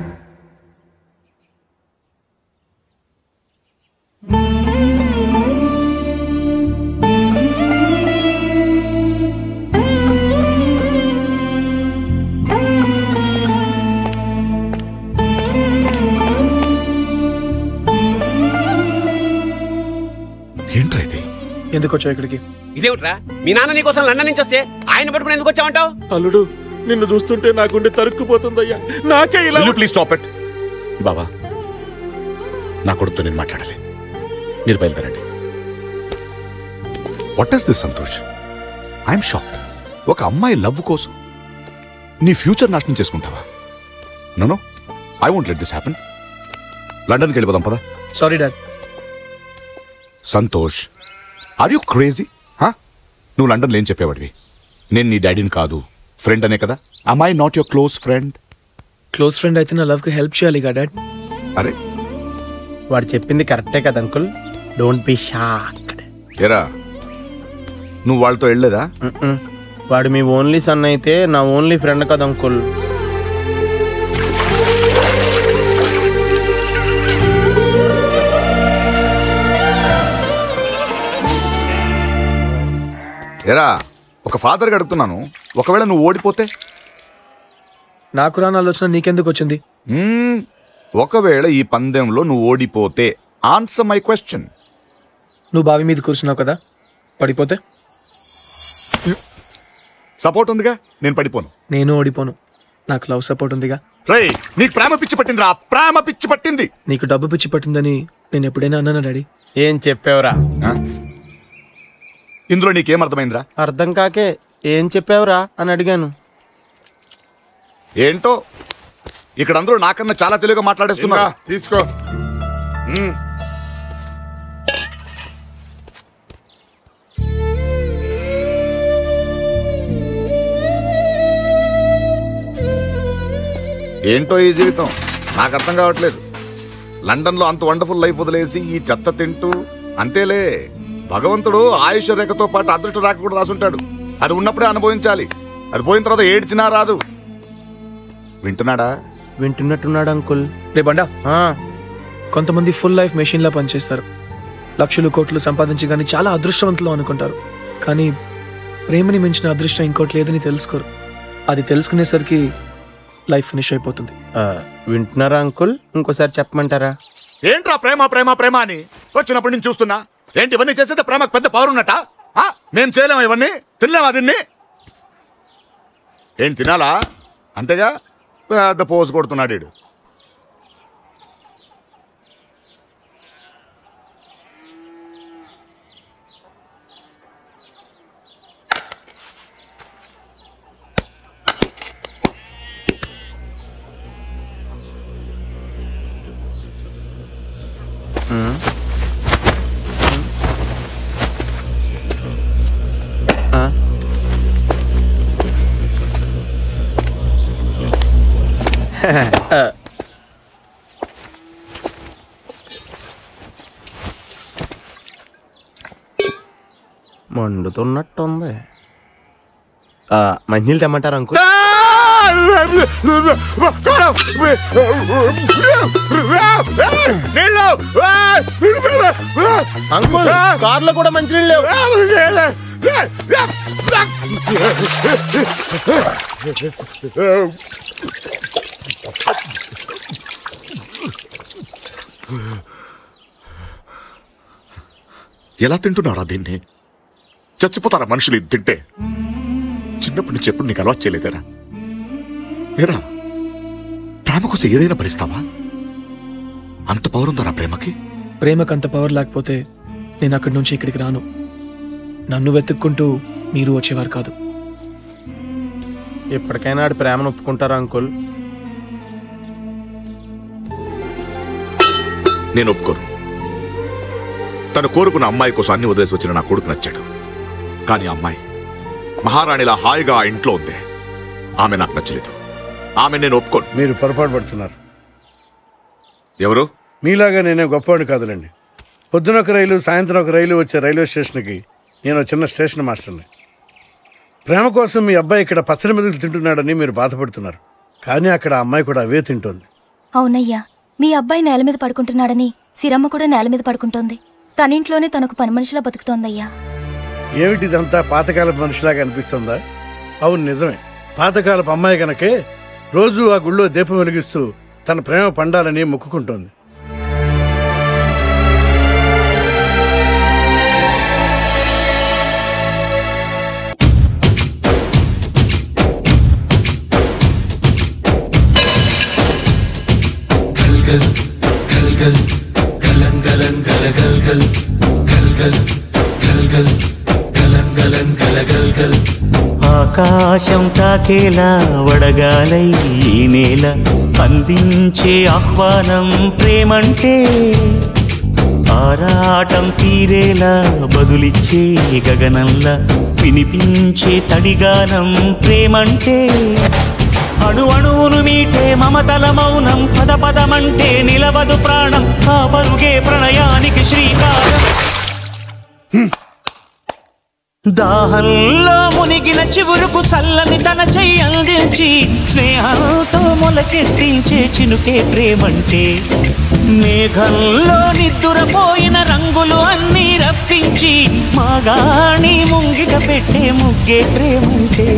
ఏంట్రా ఇది? ఎందుకు వచ్చావు ఇక్కడికి? ఇదేమిట్రా? మీ నాన్న నీకోసం లండన్ నుంచి వస్తే ఆయన పట్టుకుని ఎందుకు వచ్చావంటావు? అల్లుడు, నిన్ను చూస్తుంటే నా గుండె తరుక్కుపోతుందయ్యా. నాకే ఇలా. Please stop it. బాబా, నా కొడుకుతో నేను మాట్లాడాలి. మీరు బయలుదేరండి. What is this Santosh? I'm shocked. ఒక అమ్మాయి లవ్ కోసం నీ ఫ్యూచర్ నాశనం చేసుకుంటావా? No, I won't let this happen. లండన్కి వెళ్ళిపోదాం పదా. Sorry dad. Santosh, are you crazy? నువ్వు లండన్లో ఏం చెప్పేవాడివి? నేను నీ డాడీని కాదు, ఫ్రెండ్ అనే కదా. am I not your close friend? Close friend అయితే నా లవ్ కి హెల్ప్ చేయాలి కదా డాడ్. అరే, వాడు చెప్పింది కరెక్టే కదా అంకుల్. Don't be shocked. ఏరా, నువ్వు వాళ్ళతో వెళ్ళలేదా? వాడు మీ ఓన్లీ సన్ అయితే నా ఓన్లీ ఫ్రెండ్ కదా అంకుల్. ఏరా, ఒక ఫాదర్గా అడుగుతున్నాను, ఒకవేళ నువ్వు ఓడిపోతే? నాకు రాని ఆలోచన నీకెందుకు వచ్చింది? ఒకవేళ ఈ పందెంలో నువ్వు ఓడిపోతే, ఆన్సర్ మై క్వశ్చన్. నువ్వు బావి మీద కూర్చున్నావు కదా, పడిపోతే? సపోర్ట్ ఉందిగా, నేను పడిపోను. నేను ఓడిపోను, నాకు లవ్ సపోర్ట్ ఉందిగా. రేయ్, నీకు ప్రేమ పిచ్చి పట్టిందిరా, ప్రేమ పిచ్చి పట్టింది. నీకు డబ్బు పిచ్చి పట్టిందని నేను ఎప్పుడైనా అన్నానా డాడీ? ఏం చెప్పావురా? ఇందులో నీకేం అర్థమైందిరా? అర్థం కాకే ఏం చెప్పావురా అని అడిగాను. ఏంటో ఇక్కడ అందరూ నాకన్నా చాలా తెలుగుగా మాట్లాడేస్తున్నా. తీసుకో. ఏంటో ఈ జీవితం నాకు అర్థం కావట్లేదు. లండన్లో అంత వండర్ఫుల్ లైఫ్ వదిలేసి ఈ చెత్త తింటూ, అంతేలే భగవంతుడు ఆయుష్ రేఖతో పాటు అదృష్ట రేఖ కూడా రాసుంటాడు. అది ఉన్నప్పుడే అనుభవించాలి, అది పోయిన తర్వాత ఏడ్చినా రాదు. వింటున్నాడా? వింటున్నట్టున్నాడు అంకుల్. రే బండా, కొంతమంది ఫుల్ లైఫ్ మెషిన్లా పనిచేస్తారు. లక్షలు కోట్లు సంపాదించి కానీ చాలా అదృష్టవంతులు అనుకుంటారు. కానీ ప్రేమని మించిన అదృష్టం ఇంకోటి లేదని తెలుసుకోరు. అది తెలుసుకునేసరికి లైఫ్ ఫినిష్ అయిపోతుంది. వింటున్నారా అంకుల్? ఇంకోసారి చెప్పమంటారా? ఏంట్రా ప్రేమ ప్రేమ ప్రేమ అని వచ్చినప్పటి నుంచి చూస్తున్నా. ఏంటి ఇవన్నీ చేసేది? ప్రేమకు పెద్ద పవర్ ఉన్నట? మేం చేయలేమా ఇవన్నీ? తినలేమా దీన్ని? ఏం తినాలా? అంతేగా పెద్ద పోజు కొడుతున్నాడు వీడు. మండుతున్నట్టుంది. మంచినీళ్ళు తెమ్మంటారా అంకుల్? అంకుల్ కార్లో కూడా మంచినీళ్ళు లేవు. ఎలా తింటున్నారా దీన్ని? చచ్చిపోతారా మనుషులు ఇది తింటే? చిన్నప్పటి నుంచి ఎప్పుడు నీకు అలవాటు చేయలేదేరా? ఏరా, ప్రేమ కోసం ఏదైనా భరిస్తావా? అంత పవర్ ఉందా ప్రేమకి? ప్రేమకు అంత పవర్ లేకపోతే నేను అక్కడి నుంచి ఇక్కడికి రాను. నన్ను వెతుక్కుంటూ మీరు వచ్చేవారు కాదు. ఎప్పటికైనా ఆడి ప్రేమను ఒప్పుకుంటారా అంకుల్? నేను ఒప్పుకోను. తను కోరుకున్న అమ్మాయి కోసం అన్ని వదిలేసి వచ్చిన నా కొడుకు నచ్చాడు. కానీ ఆ అమ్మాయి మహారాణిలా హాయిగా ఆ ఇంట్లో ఉంది. ఆమె నాకు నచ్చలేదు. ఆమె నేను ఒప్పుకోను. మీరు పొరపాటు పడుతున్నారు. ఎవరు? మీలాగా నేనే గొప్పవాడిని కాదులేండి. పొద్దున ఒక రైలు, సాయంత్రం ఒక రైలు వచ్చే రైల్వే స్టేషన్కి నేను చిన్న స్టేషన్ మాస్టర్ని. ప్రేమ కోసం మీ అబ్బాయి ఇక్కడ పచ్చడి మెతుకులు తింటున్నాడని మీరు బాధపడుతున్నారు. కానీ అక్కడ ఆ అమ్మాయి కూడా అవే తింటోంది. అవునయ్యా, మీ అబ్బాయి నేల మీద పడుకుంటున్నాడని సిరమ్మ కూడా నేల మీద పడుకుంటోంది. తనింట్లోనే తనకు పని మనిషిలా బతుకుతోందయ్యా. ఏమిటిదంతా పాతకాలపు మనిషిలాగా అనిపిస్తుందా? అవును, నిజమే. పాతకాలపు అమ్మాయి గనకే రోజు ఆ గుళ్ళో దీపం వెలిగిస్తూ తన ప్రేమ పండాలని మొక్కుకుంటోంది. ఆకాశం తాకేలా వడగాలై ఈ నేల అందించే ఆహ్వానం ప్రేమంటే, ఆరాటం తీరేలా బదులిచ్చే గగనంలా వినిపించే తడిగానం ప్రేమంటే, అణు అణువును మీటే మమతల మౌనం పద పదమంటే నిలవదు ప్రాణం, ఆ పరుగే ప్రణయానికి శ్రీకారం. దాహంలో మునిగిన చివురుకు చల్లని తన చెయ్యి అందించి స్నేహంతో మొలకెత్తించే చినుకే ప్రేమంటే. మేఘంలో నిద్దురపోయిన రంగులు అన్నీ రప్పించి మాగాణి ముంగిట పెట్టే ముగ్గే ప్రేమంటే.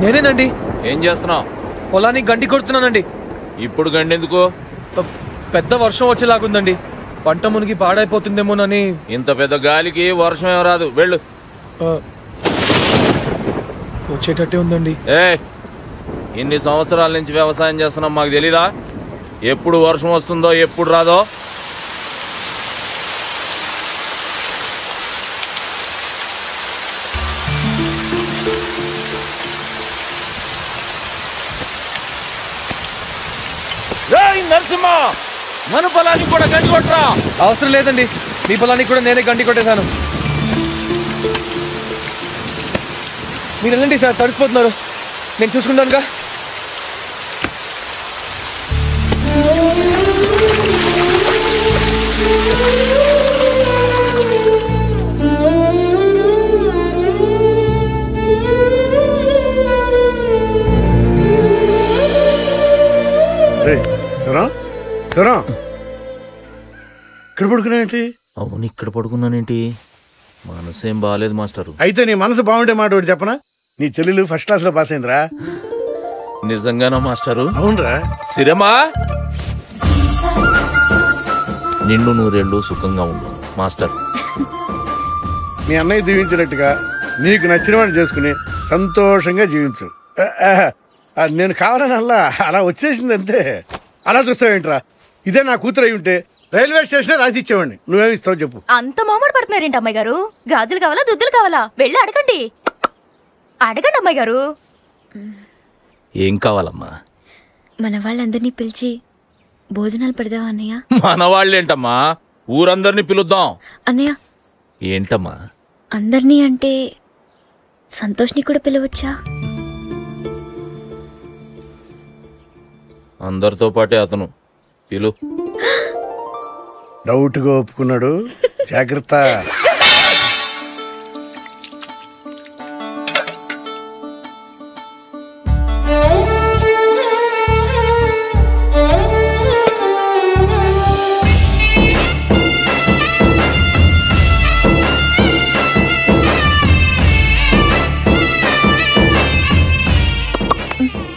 నేనేనండి. ఏం చేస్తున్నావు? పొలానికి గండి కొడుతున్నానండి. ఇప్పుడు గండి ఎందుకు? పెద్ద వర్షం వచ్చేలాగుందండి. పంట మునిగి పాడైపోతుందేమోనని. ఇంత పెద్ద గాలికి వర్షం ఏం రాదు, వెళ్ళు. వచ్చేటట్టే ఉందండి. ఇన్ని సంవత్సరాల నుంచి వ్యవసాయం చేస్తున్నాం, మాకు తెలీదా ఎప్పుడు వర్షం వస్తుందో ఎప్పుడు రాదో? నరసింహ, మన పొలానికి కూడా గండి కొట్టరా. అవసరం లేదండి, మీ పొలానికి కూడా నేనే గండి కొట్టేశాను. మీరు వెళ్ళండి సార్, తడిసిపోతున్నారు. నేను చూసుకుంటానుగా. ఇక్కడ పడుకున్నావేంటి? అవును, ఇక్కడ పడుకున్నానేంటి? మనసేం బాగాలేదు మాస్టరు. అయితే నీ మనసు బాగుండే మాట ఒకటి చెప్పనా? నీ చెల్లెలు ఫస్ట్ క్లాస్ లో పాస్ అయిందిరా. నిజంగానా మాస్టరు? అవునరా. సిరమా, నిండు నూరేళ్ళు సుఖంగా ఉండు మాస్టర్. మీ అన్నయ్య దీవించినట్టుగా నీకు నచ్చిన వాడిని చేసుకుని సంతోషంగా జీవించు. నేను కావాలని అలా వచ్చేసింది అంతే. అలా చూస్తావేంట్రా? ఇదే నా కూతురు అయి ఉంటే రైల్వే స్టేషన్ రాసి ఇచ్చేవాడిని. నువ్వేమి ఇస్తావు చెప్పు? అంత మొహమాట పడుతున్నారేంటి అమ్మాయి గారు? గాజులు కావాలా, దుద్దులు కావాలా? వెళ్ళి అడగండి. అడగండి అమ్మాయి గారు. ఏం కావాలమ్మా? మన వాళ్ళందరినీ పిలిచి భోజనాలు పెడదాం అన్నయ్య. మన వాళ్ళేంటమ్మా, ఊరందరినీ పిలుద్దాం. అన్నయ్య. ఏంటమ్మా? అందరినీ అంటే సంతోష్ని కూడా పిలవచ్చా? అందరితో పాటే అతను పిలు. డౌట్గా ఒప్పుకున్నాడు, జాగ్రత్త.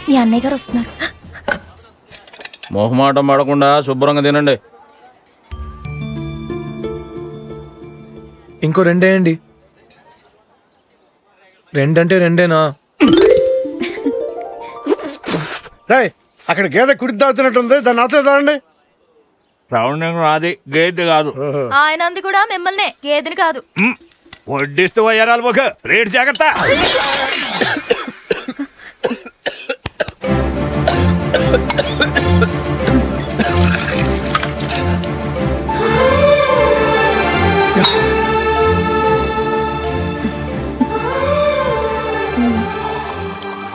మీ అన్నయ్య గారు వస్తున్నారు. మొహమాటం పడకుండా శుభ్రంగా తినండి. ఇంకో రెండేయండి. రెండంటే రెండేనా? అక్కడ గేదె కుడి దాచున్నట్టుంది, దాన్ని ఆచరిద్దామండి. రాది గేదె కాదు. ఆయన అంది కూడా మిమ్మల్నే, గేదెని కాదు. వడ్డిస్తూ పోయారాలు ఒక రేటు జాగ్రత్త.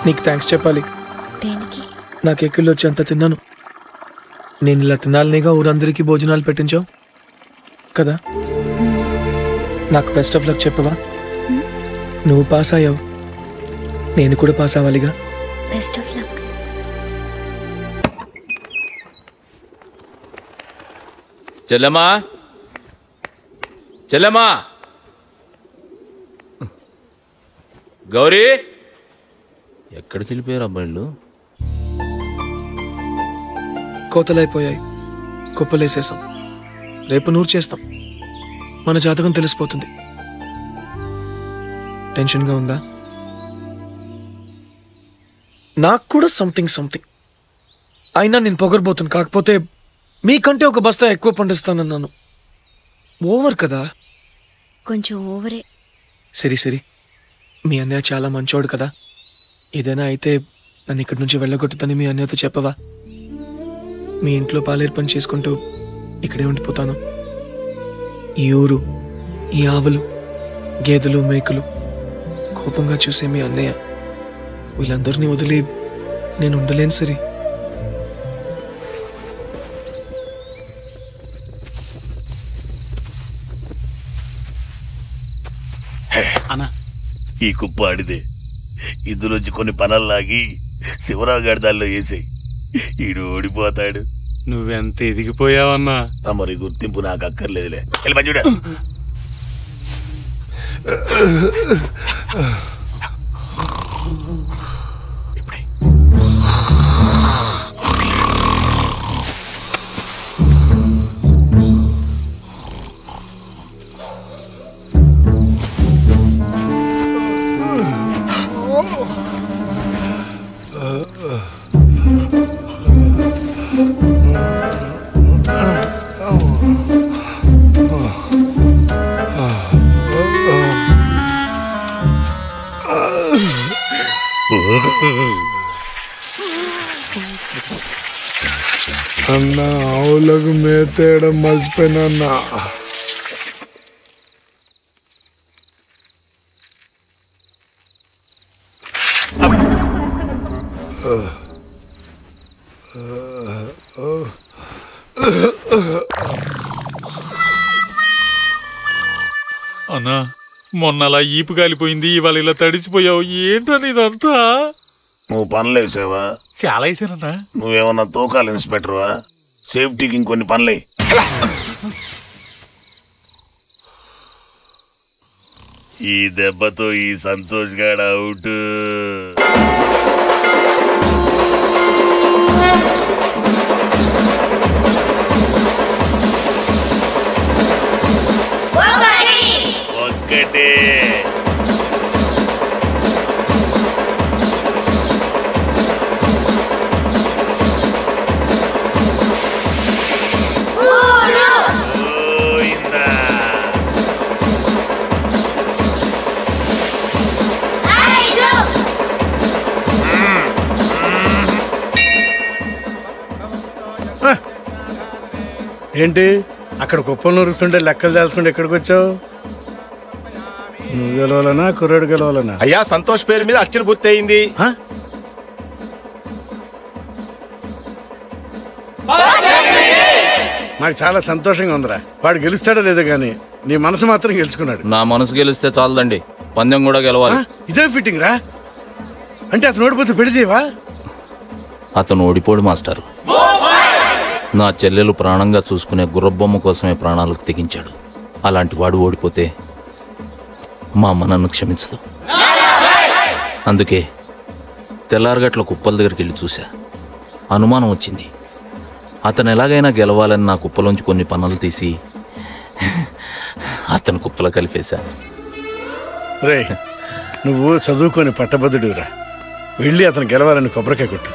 నీకు థ్యాంక్స్ చెప్పాలి. నాకు ఎక్కిళ్ళు వచ్చి అంత తిన్నాను. నేను ఇలా తినాలనిగా ఊరందరికీ భోజనాలు పెట్టించావు కదా. నాకు బెస్ట్ ఆఫ్ లక్ చెప్పవా? నువ్వు పాస్ అయ్యావు, నేను కూడా పాస్ అవ్వాలిగా. Best of luck. చెల్లెమ్మా, చెల్లెమ్మా, గౌరీ, ఎక్కడికి వెళ్ళిపోయారు అబ్బాయిలు? కోతలైపోయాయి, కుప్పలేసేసాం. రేపు నూరు చేస్తాం. మన జాతకం తెలిసిపోతుంది. టెన్షన్గా ఉందా? నాకు కూడా సంథింగ్ అయినా నేను పొగరబోతున్నా. కాకపోతే మీకంటే ఒక బస్తా ఎక్కువ పండిస్తానన్నాను. ఓవర్ కదా? కొంచెం ఓవరే. సరే మీ అన్నయ్య చాలా మంచోడు కదా. ఏదైనా అయితే నన్ను ఇక్కడి నుంచి వెళ్ళగొట్టుదని మీ అన్నయ్యతో చెప్పవా? మీ ఇంట్లో పాలేరు పని చేసుకుంటూ ఇక్కడే ఉండిపోతాను. ఈ ఊరు, ఈ ఆవులు, గేదెలు, మేకలు, కోపంగా చూసే మీ అన్నయ్య, వీళ్ళందరినీ వదిలి నేను ఉండలేను సరి. అన్నా ఈ కుప్ప ఆడిదే. ఇందులోంచి కొన్ని పనల్లాగి శివరావు గారి దానిలో వేసాయి. ఈడు ఓడిపోతాడు. నువ్వెంత ఎదిగిపోయావన్నా. మరి గుర్తింపు నాకు అక్కర్లేదులే. చూడ అన్నా ఆవులకు మేతేయడం మర్చిపోయినా. అన్నా మొన్న అలా ఈపు కాలిపోయింది, ఇవాళ ఇలా తడిసిపోయావు. ఏంటని ఇదంతా? నువ్వు పనులు వేసావా? చాలా వేసానన్నా. నువ్వేమన్నా తూకాలు ఇన్స్పెక్టర్వా? సేఫ్టీకి ఇంకొన్ని పనులే. ఈ దెబ్బతో ఈ సంతోష్ గాడు అవుట్. ఒక్కటే ఏంటి అక్కడ కుప్పలు నూరుస్తుంటే లెక్కలు తెలుసుకుంటే ఎక్కడికి వచ్చావు? నువ్వు గెలవాలనా కుర్రాడు గెలవాలనా? అయ్యా సంతోష్ పేరు మీద అర్చన పూర్తి అయింది. నాకు చాలా సంతోషంగా ఉందిరా. వాడు గెలుస్తాడో లేదో గానీ నీ మనసు మాత్రం గెలుచుకున్నాడు. నా మనసు గెలిస్తే చాలదండి, పందెం కూడా గెలవాలి. ఇదే ఫిట్టింగ్ రా. అంటే అతను ఓడిపోతే పెళ్లి చేయవా? అతను ఓడిపోడు మాస్టర్. నా చెల్లెలు ప్రాణంగా చూసుకునే గుర్రబొమ్మ కోసమే ప్రాణాలకు తెగించాడు. అలాంటి వాడు ఓడిపోతే మా అమ్మ నన్ను క్షమించదు. అందుకే తెల్లారగట్ల కుప్పల దగ్గరికి వెళ్ళి చూశా. అనుమానం వచ్చింది. అతను ఎలాగైనా గెలవాలని నా కుప్పలోంచి కొన్ని పనులు తీసి అతను కుప్పలో కలిపేశా. రే నువ్వు చదువుకొని పట్టభద్రుడురా. వెళ్ళి అతను గెలవాలని కొబ్బరికాయ కొట్టు.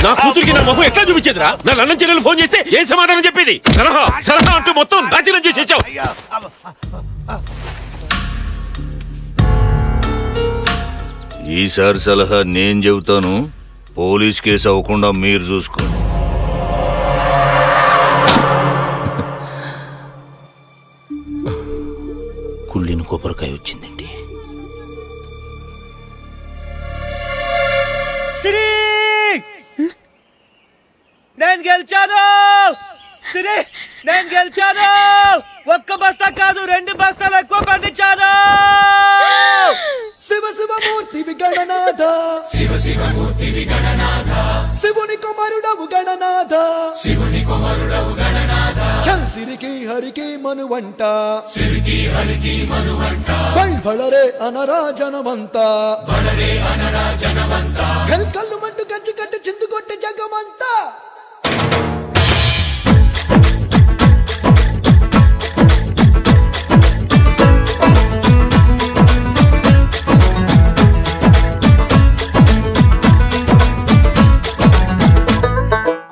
నా కూతురికి నా మొహం ఎట్లా చూపించేదిరా? నా లండన్ చెల్లెలు ఫోన్ చేస్తే ఏ సమాధానం చెప్పేది? సలహా అంటూ మొత్తం నాశనం చేసేసావు. ఈసారి సలహా నేను చెబుతాను. పోలీస్ కేసు అవ్వకుండా మీరు చూసుకోండి. కుళ్ళిన కొబ్బరికాయ వచ్చిందండి. నేను గెలిచాను. సిరి నేను గెలిచాను. ఒక్క బస్తా కాదు 2 బస్తాలు ఎక్కువ పండించాను. శివ శివమూర్తి విగణనాథ, శివ శివమూర్తి విగణనాథ, శివుని కుమారుడవు గణనాథ, శివుని కుమారుడవు గణనాథ, చల్ సిరికి ಹರಿಗೆ ಮನುವಂಟ ಬಳರೆ ಅನರಾಜನವಂತ ಕಲ್ಲು ಮಟ್ಟು ಕಚ್ಚಿ ಕಟ್ಟು ಚಿಂದುಕೊಟ್ಟೆ ಜಗವಂತ.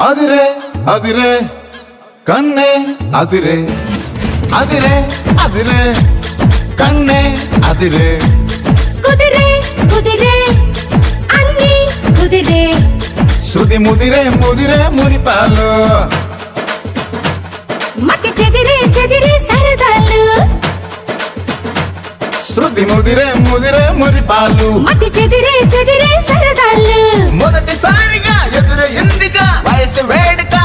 ಅದಿರೆ ಅದಿರೆ ಕನ್ನೆ ಅದಿರೆ ಅದಿರೆ ಅದಿರೆ ಕನ್ನೆ ಅದಿರೆ ಕುದಿರೆ ಕುದಿರೆ ಅನ್ನಿ ಕುದಿರೆ ಶ್ರುತಿ ಮುದಿರೆ ಮುದಿರೆ ಮುರಿಪಾಲು ಮತ್ತೆ ಚೆದಿರೆ ಚೆದಿರೆ ಸರದಾಲು శ్రుతి ముదిరే ముదిరే మురిపాలు మట్టి చెదిరే చెదిరే సరదాలు మొదటిసారిగా ఎదురు ఎందుగా వయసు వేడుక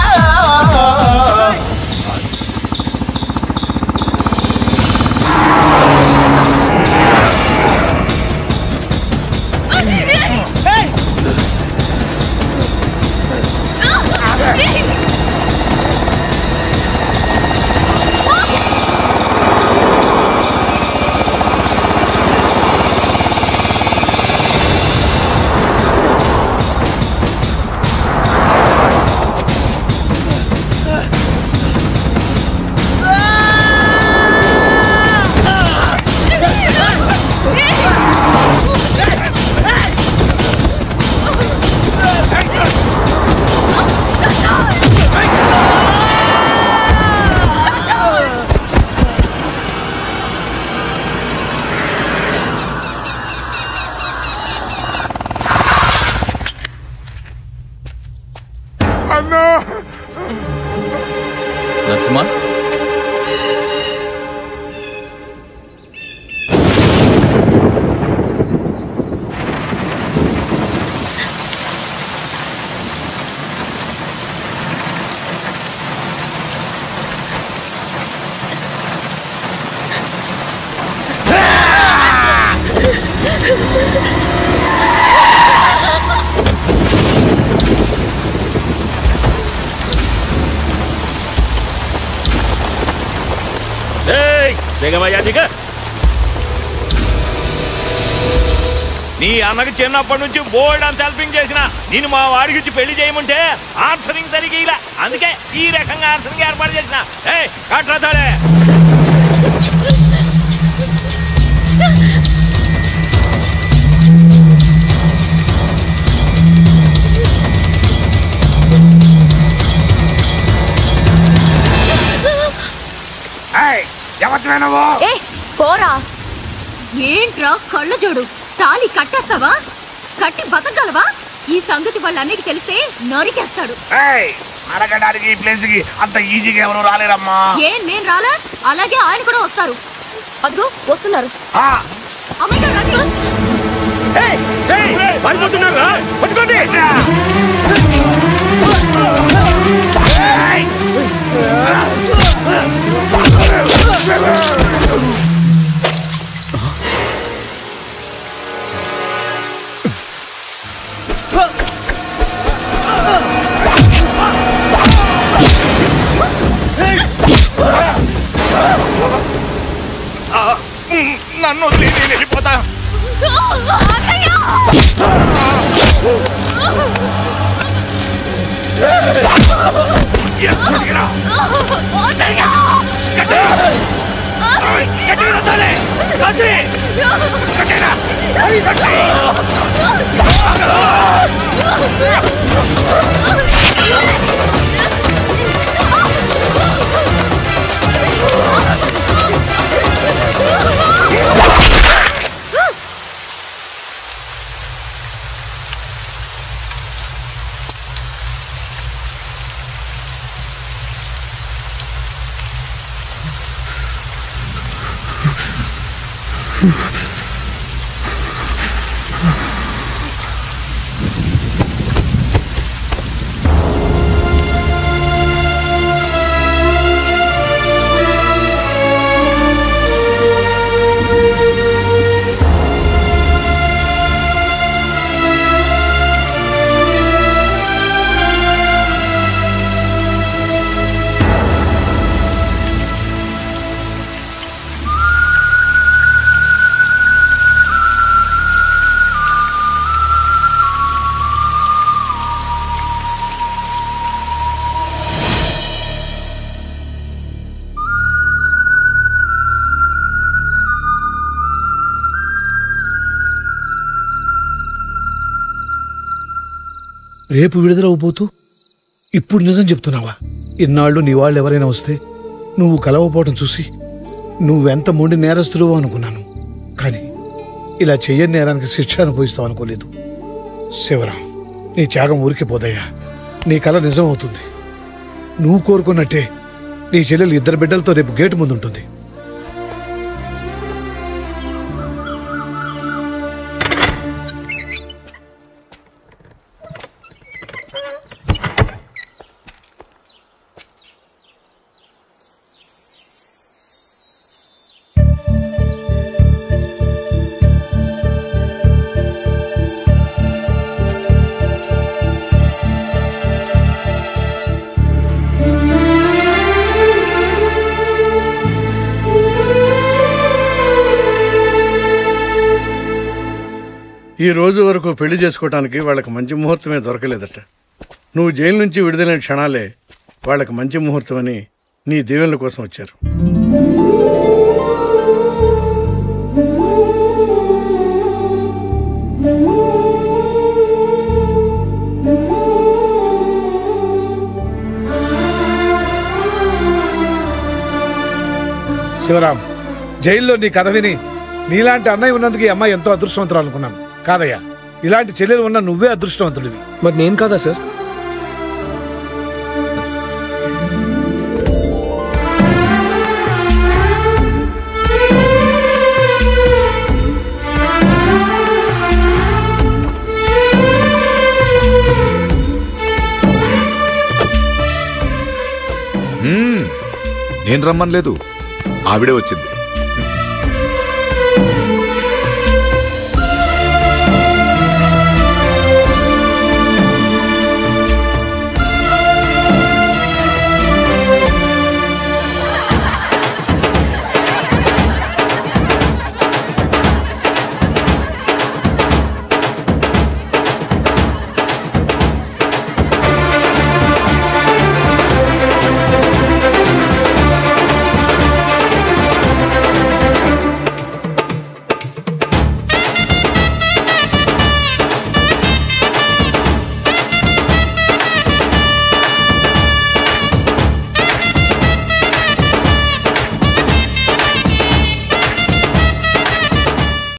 నరసింహ నీ అన్నకి చిన్నప్పటి నుంచి బోల్డ్ అంత హెల్పింగ్ చేసిన నేను మా వాడికి ఇచ్చి పెళ్లి చేయమంటే ఆన్సరింగ్ సరిగ్గా ఇలా అందుకే ఈ రకంగా ఆన్సరింగ్ ఏర్పాటు చేసిన కట్రాతాడే పోరా ఏంట్రా కళ్ళ జోడు తాళి కట్టేస్తావా కట్టి బతకగలవా ఈ సంగతి వాళ్ళన్నకి తెలిస్తే నరికేస్తాడు అడగడానికి ఈ ప్లేస్ కి అంత ఈజీగా ఎవరు రాలేరమ్మా ఏం నేను రాలా అలాగే ఆయన కూడా వస్తారు అదిగో వస్తున్నారు నన్ను వదిలి నేను వెళ్ళిపోతా రేపు విడుదలవబోతూ ఇప్పుడు నిజం చెప్తున్నావా? ఇన్నాళ్ళు నీ వాళ్ళు ఎవరైనా వస్తే నువ్వు కలవపోవటం చూసి నువ్వెంత మొండి నేరస్తుడు అనుకున్నాను. కానీ ఇలా చెయ్యని నేరానికి శిక్ష అనుభవిస్తావు అనుకోలేదు. శివరాం, నీ త్యాగం ఊరికి పోదయ్యా. నీ కళ నిజం అవుతుంది. నువ్వు కోరుకున్నట్టే నీ చెల్లెలు 2 బిడ్డలతో రేపు గేటు ముందు ఉంటుంది. ఈ రోజు వరకు పెళ్లి చేసుకోవటానికి వాళ్ళకి మంచి ముహూర్తమే దొరకలేదట. నువ్వు జైలు నుంచి విడుదలైన క్షణాలే వాళ్ళకి మంచి ముహూర్తం అని నీ దీవెనల కోసం వచ్చారు. శివరాం, జైల్లో నీ కథ విని నీలాంటి అన్నయ్య ఉన్నందుకు ఈ అమ్మాయి ఎంతో అదృష్టవంతులు అనుకున్నాను. కాదయ్యా, ఇలాంటి చెల్లెలు ఉన్న నువ్వే అదృష్టవంతుడివి. మరి నేను కాదా సార్? నేను రమ్మనలేదు, ఆవిడే వచ్చింది.